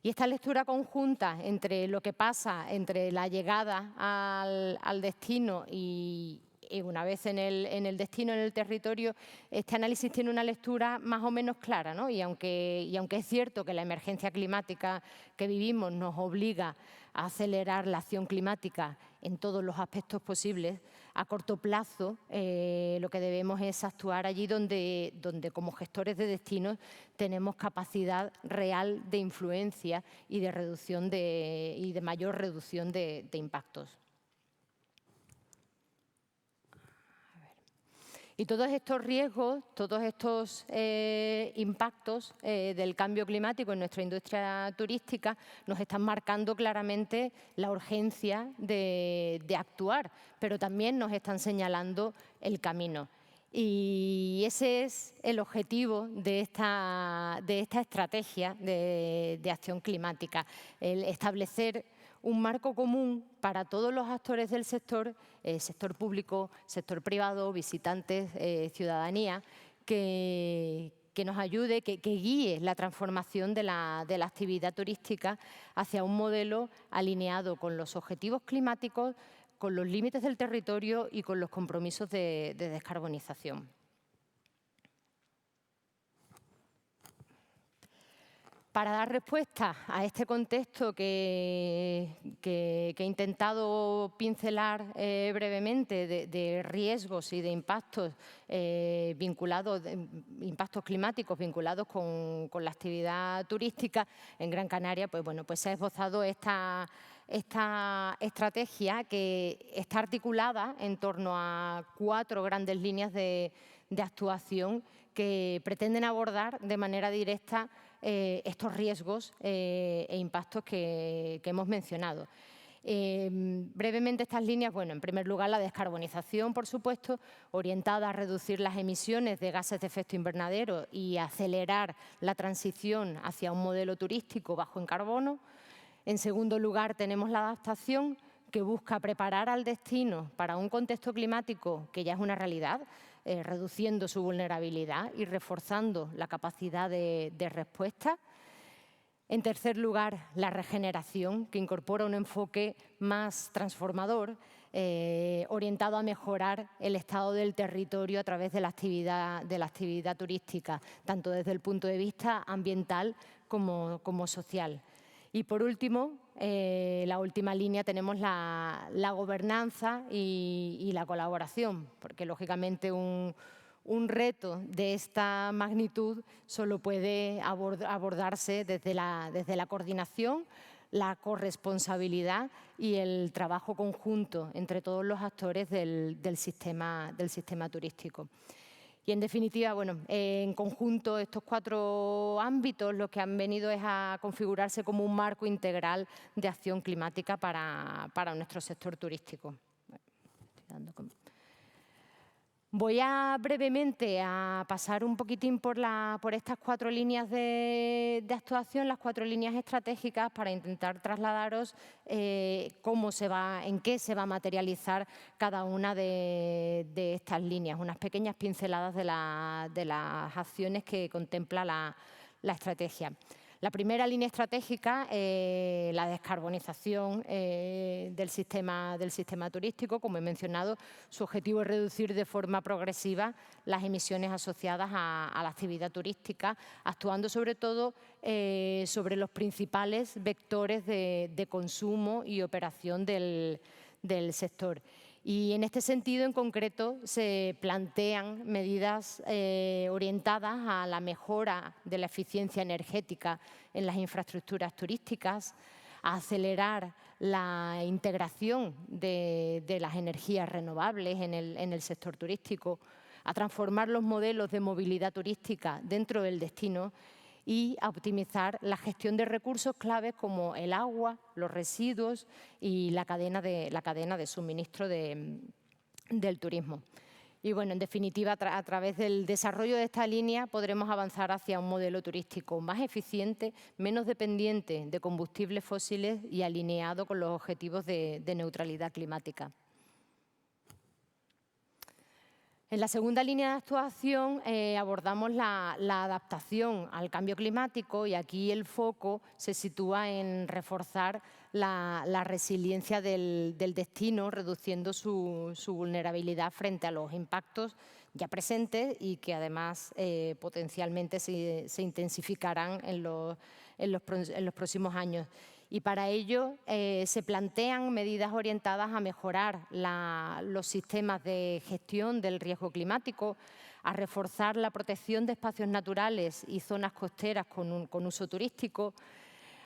[SPEAKER 12] Y esta lectura conjunta entre lo que pasa entre la llegada al destino y una vez en el destino, en el territorio, este análisis tiene una lectura más o menos clara, ¿no? Y aunque es cierto que la emergencia climática que vivimos nos obliga a acelerar la acción climática en todos los aspectos posibles, a corto plazo lo que debemos es actuar allí donde como gestores de destinos tenemos capacidad real de influencia y de reducción y de mayor reducción de impactos. Y todos estos riesgos, todos estos impactos del cambio climático en nuestra industria turística nos están marcando claramente la urgencia de actuar, pero también nos están señalando el camino. Y ese es el objetivo de esta estrategia de acción climática, el establecer un marco común para todos los actores del sector, sector público, sector privado, visitantes, ciudadanía, que nos ayude, que guíe la transformación de la actividad turística hacia un modelo alineado con los objetivos climáticos, con los límites del territorio y con los compromisos de descarbonización. Para dar respuesta a este contexto que he intentado pincelar brevemente de riesgos y de impactos impactos climáticos vinculados con la actividad turística en Gran Canaria, pues bueno, pues se ha esbozado esta estrategia que está articulada en torno a 4 grandes líneas de actuación que pretenden abordar de manera directa estos riesgos e impactos que hemos mencionado. Brevemente estas líneas, bueno, en primer lugar la descarbonización, por supuesto, orientada a reducir las emisiones de gases de efecto invernadero y acelerar la transición hacia un modelo turístico bajo en carbono. En segundo lugar tenemos la adaptación, que busca preparar al destino para un contexto climático que ya es una realidad, reduciendo su vulnerabilidad y reforzando la capacidad de respuesta. En tercer lugar, la regeneración, que incorpora un enfoque más transformador, orientado a mejorar el estado del territorio a través de la actividad turística, tanto desde el punto de vista ambiental como social. Y por último, la última línea tenemos la gobernanza y la colaboración, porque lógicamente un reto de esta magnitud solo puede abordarse desde la coordinación, la corresponsabilidad y el trabajo conjunto entre todos los actores del sistema turístico. Y en definitiva, bueno, en conjunto estos 4 ámbitos lo que han venido es a configurarse como un marco integral de acción climática para nuestro sector turístico. Voy a brevemente a pasar un poquitín por estas 4 líneas de actuación, las 4 líneas estratégicas, para intentar trasladaros en qué se va a materializar cada una de estas líneas, unas pequeñas pinceladas de las acciones que contempla la estrategia. La primera línea estratégica, la descarbonización del sistema turístico. Como he mencionado, su objetivo es reducir de forma progresiva las emisiones asociadas a la actividad turística, actuando sobre todo sobre los principales vectores de consumo y operación del sector. Y en este sentido, en concreto, se plantean medidas orientadas a la mejora de la eficiencia energética en las infraestructuras turísticas, a acelerar la integración de las energías renovables en el sector turístico, a transformar los modelos de movilidad turística dentro del destino y a optimizar la gestión de recursos claves como el agua, los residuos y la cadena de suministro del turismo. Y bueno, en definitiva, a través del desarrollo de esta línea podremos avanzar hacia un modelo turístico más eficiente, menos dependiente de combustibles fósiles y alineado con los objetivos de neutralidad climática. En la segunda línea de actuación abordamos la adaptación al cambio climático, y aquí el foco se sitúa en reforzar la resiliencia del destino, reduciendo su vulnerabilidad frente a los impactos ya presentes y que además potencialmente se intensificarán en los próximos años. Y para ello se plantean medidas orientadas a mejorar los sistemas de gestión del riesgo climático, a reforzar la protección de espacios naturales y zonas costeras con uso turístico,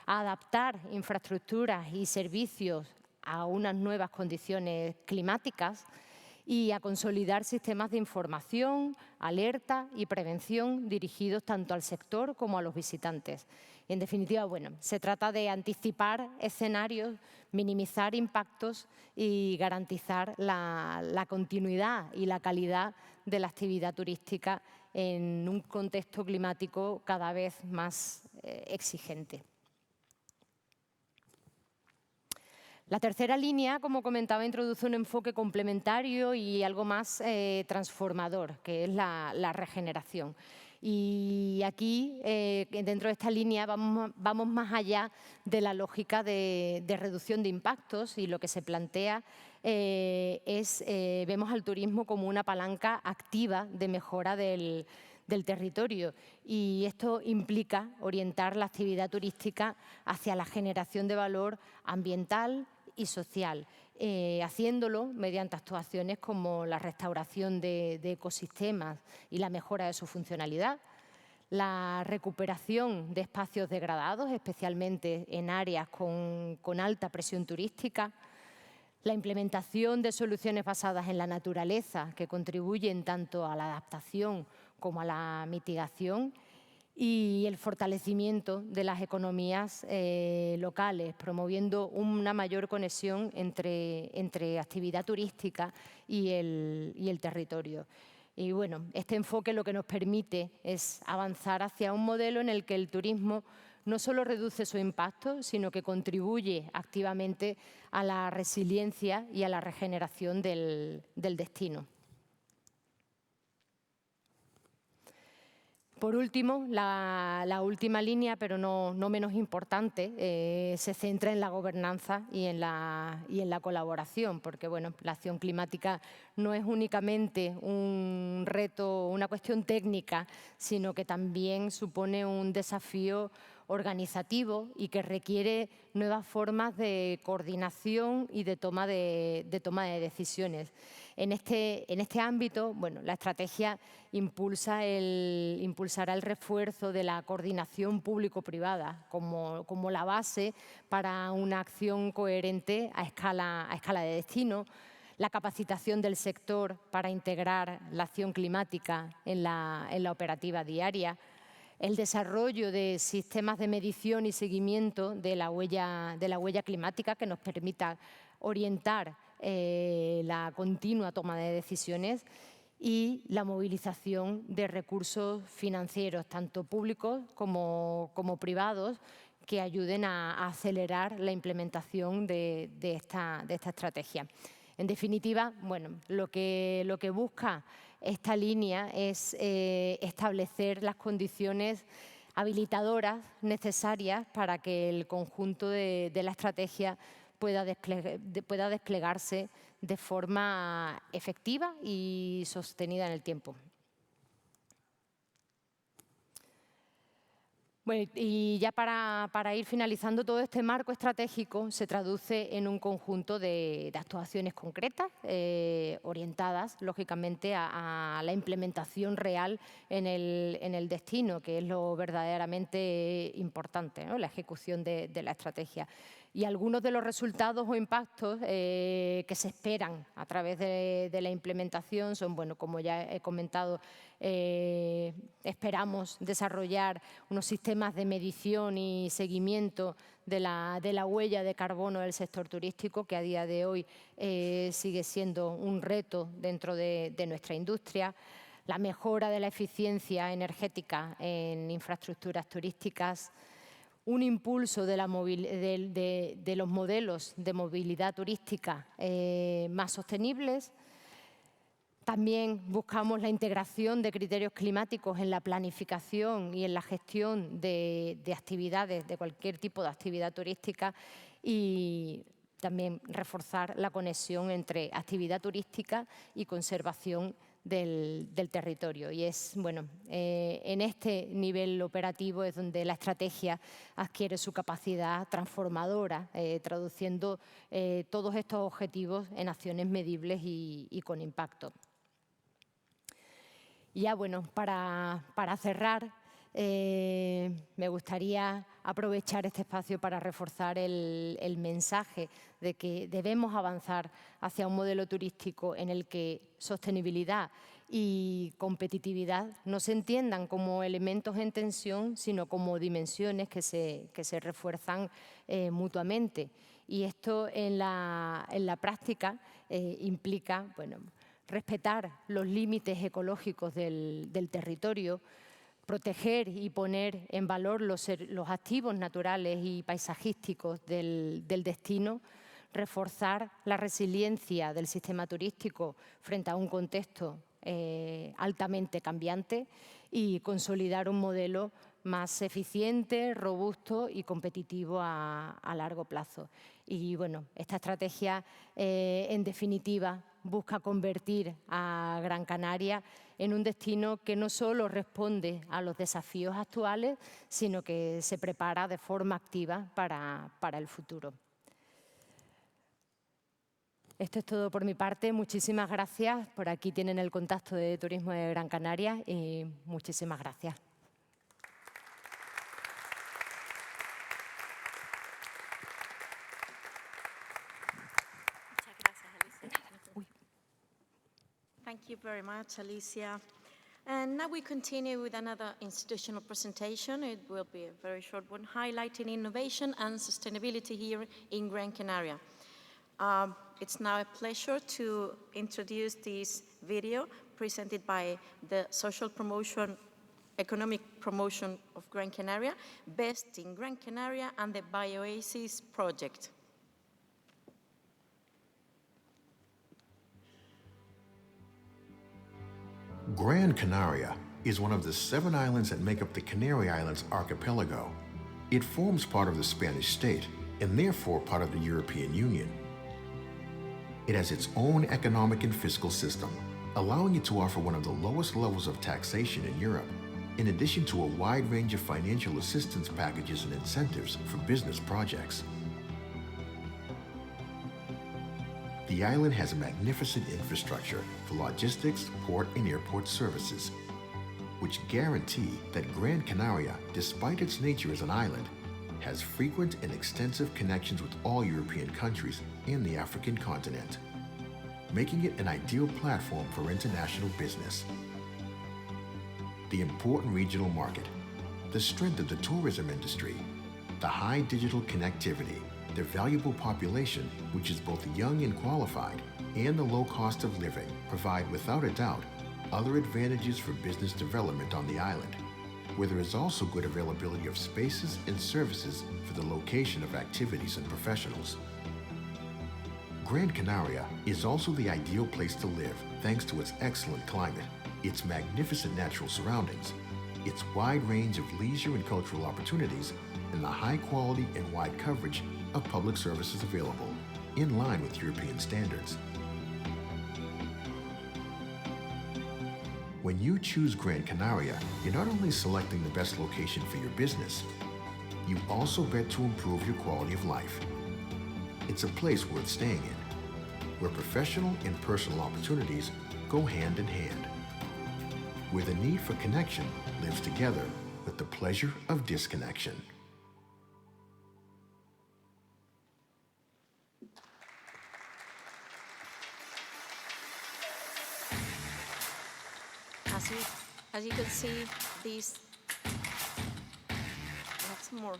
[SPEAKER 12] a adaptar infraestructuras y servicios a unas nuevas condiciones climáticas y a consolidar sistemas de información, alerta y prevención dirigidos tanto al sector como a los visitantes. En definitiva, bueno, se trata de anticipar escenarios, minimizar impactos y garantizar la continuidad y la calidad de la actividad turística en un contexto climático cada vez más exigente. La tercera línea, como comentaba, introduce un enfoque complementario y algo más transformador, que es la regeneración. Y aquí, dentro de esta línea, vamos más allá de la lógica de reducción de impactos, y lo que se plantea vemos al turismo como una palanca activa de mejora del territorio, y esto implica orientar la actividad turística hacia la generación de valor ambiental y social, haciéndolo mediante actuaciones como la restauración de ecosistemas y la mejora de su funcionalidad, la recuperación de espacios degradados, especialmente en áreas con alta presión turística, la implementación de soluciones basadas en la naturaleza que contribuyen tanto a la adaptación como a la mitigación, y el fortalecimiento de las economías locales, promoviendo una mayor conexión entre actividad turística y el territorio. Y bueno, este enfoque lo que nos permite es avanzar hacia un modelo en el que el turismo no solo reduce su impacto, sino que contribuye activamente a la resiliencia y a la regeneración del destino. Por último, la última línea, pero no menos importante, se centra en la gobernanza y en la colaboración, porque bueno, la acción climática no es únicamente un reto, una cuestión técnica, sino que también supone un desafío organizativo y que requiere nuevas formas de coordinación y de toma de decisiones. En este ámbito, bueno, la estrategia impulsará el refuerzo de la coordinación público-privada como la base para una acción coherente a escala de destino, la capacitación del sector para integrar la acción climática en la operativa diaria, el desarrollo de sistemas de medición y seguimiento de la huella climática que nos permita orientar la continua toma de decisiones, y la movilización de recursos financieros, tanto públicos como privados, que ayuden a acelerar la implementación de esta estrategia. En definitiva, bueno, lo que busca esta línea es establecer las condiciones habilitadoras necesarias para que el conjunto de la estrategia pueda desplegarse de forma efectiva y sostenida en el tiempo. Bueno, y ya para ir finalizando, todo este marco estratégico se traduce en un conjunto de actuaciones concretas, orientadas, lógicamente, a la implementación real en el destino, que es lo verdaderamente importante, ¿no? La ejecución de la estrategia. Y algunos de los resultados o impactos que se esperan a través de la implementación son, bueno, como ya he comentado, esperamos desarrollar unos sistemas de medición y seguimiento de la huella de carbono del sector turístico, que a día de hoy sigue siendo un reto dentro de nuestra industria, la mejora de la eficiencia energética en infraestructuras turísticas, un impulso de los modelos de movilidad turística más sostenibles. También buscamos la integración de criterios climáticos en la planificación y en la gestión de actividades, de cualquier tipo de actividad turística, y también reforzar la conexión entre actividad turística y conservación del territorio. Y es, bueno, en este nivel operativo es donde la estrategia adquiere su capacidad transformadora, traduciendo todos estos objetivos en acciones medibles y con impacto. Y ya, bueno, para cerrar, me gustaría aprovechar este espacio para reforzar el mensaje de que debemos avanzar hacia un modelo turístico en el que sostenibilidad y competitividad no se entiendan como elementos en tensión, sino como dimensiones que se refuerzan mutuamente. Y esto en la práctica implica, bueno, respetar los límites ecológicos del territorio, proteger y poner en valor los activos naturales y paisajísticos del destino, reforzar la resiliencia del sistema turístico frente a un contexto altamente cambiante y consolidar un modelo más eficiente, robusto y competitivo a largo plazo. Y bueno, esta estrategia, en definitiva, busca convertir a Gran Canaria en un destino que no solo responde a los desafíos actuales, sino que se prepara de forma activa para el futuro. Esto es todo por mi parte. Muchísimas gracias. Por aquí tienen el contacto de Turismo de Gran Canaria y muchísimas gracias.
[SPEAKER 4] Thank you very much, Alicia. And now we continue with another institutional presentation. It will be a very short one, highlighting innovation and sustainability here in Gran Canaria. It's now a pleasure to introduce this video presented by the Social Promotion, Economic Promotion of Gran Canaria, Best in Gran Canaria, and the BioOasis project.
[SPEAKER 13] Gran Canaria is one of the 7 islands that make up the Canary Islands archipelago. It forms part of the Spanish state and therefore part of the European Union. It has its own economic and fiscal system, allowing it to offer one of the lowest levels of taxation in Europe, in addition to a wide range of financial assistance packages and incentives for business projects. The island has a magnificent infrastructure for logistics, port, and airport services, which guarantee that Gran Canaria, despite its nature as an island, has frequent and extensive connections with all European countries and the African continent, making it an ideal platform for international business. The important regional market, the strength of the tourism industry, the high digital connectivity, the valuable population, which is both young and qualified, and the low cost of living provide without a doubt other advantages for business development on the island, where there is also good availability of spaces and services for the location of activities and professionals. Gran Canaria is also the ideal place to live thanks to its excellent climate, its magnificent natural surroundings, its wide range of leisure and cultural opportunities, and the high quality and wide coverage of public services available, in line with European standards. When you choose Gran Canaria, you're not only selecting the best location for your business, you also bet to improve your quality of life. It's a place worth staying in, where professional and personal opportunities go hand in hand, where the need for connection lives together with the pleasure of disconnection.
[SPEAKER 4] As you can see, these, lots more.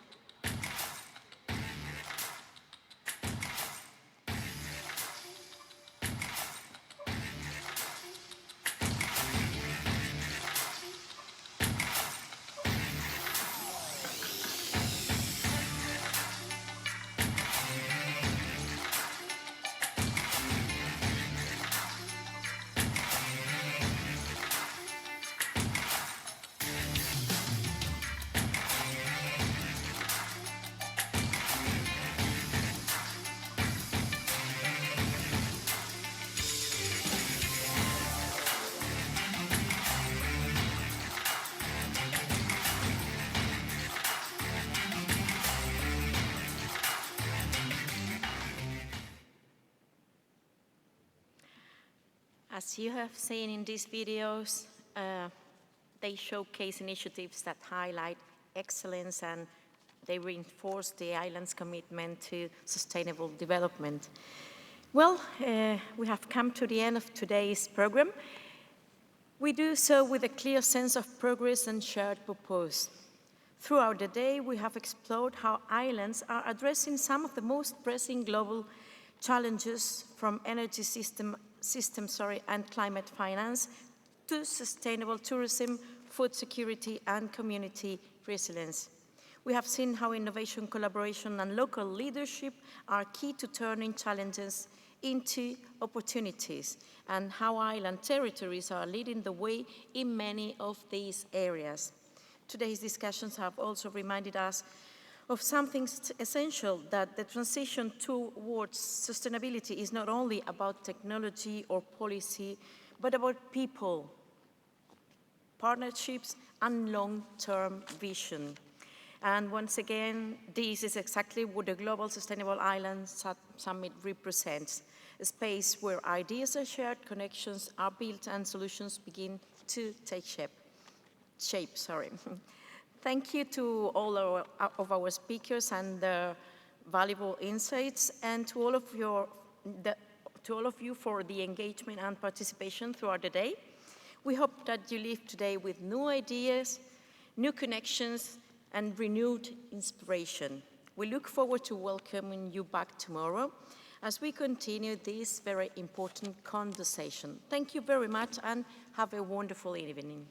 [SPEAKER 4] As you have seen in these videos, they showcase initiatives that highlight excellence and they reinforce the island's commitment to sustainable development. Well, we have come to the end of today's program. We do so with a clear sense of progress and shared purpose. Throughout the day, we have explored how islands are addressing some of the most pressing global challenges, from energy system and climate finance to sustainable tourism, food security, and community resilience. We have seen how innovation, collaboration, and local leadership are key to turning challenges into opportunities, and how island territories are leading the way in many of these areas. Today's discussions have also reminded us of something essential, that the transition towards sustainability is not only about technology or policy, but about people, partnerships, and long-term vision. And once again, this is exactly what the Global Sustainable Islands Summit represents, a space where ideas are shared, connections are built, and solutions begin to take shape. Thank you to all of our speakers and their valuable insights, and to all of you for the engagement and participation throughout the day. We hope that you leave today with new ideas, new connections, and renewed inspiration. We look forward to welcoming you back tomorrow as we continue this very important conversation. Thank you very much and have a wonderful evening.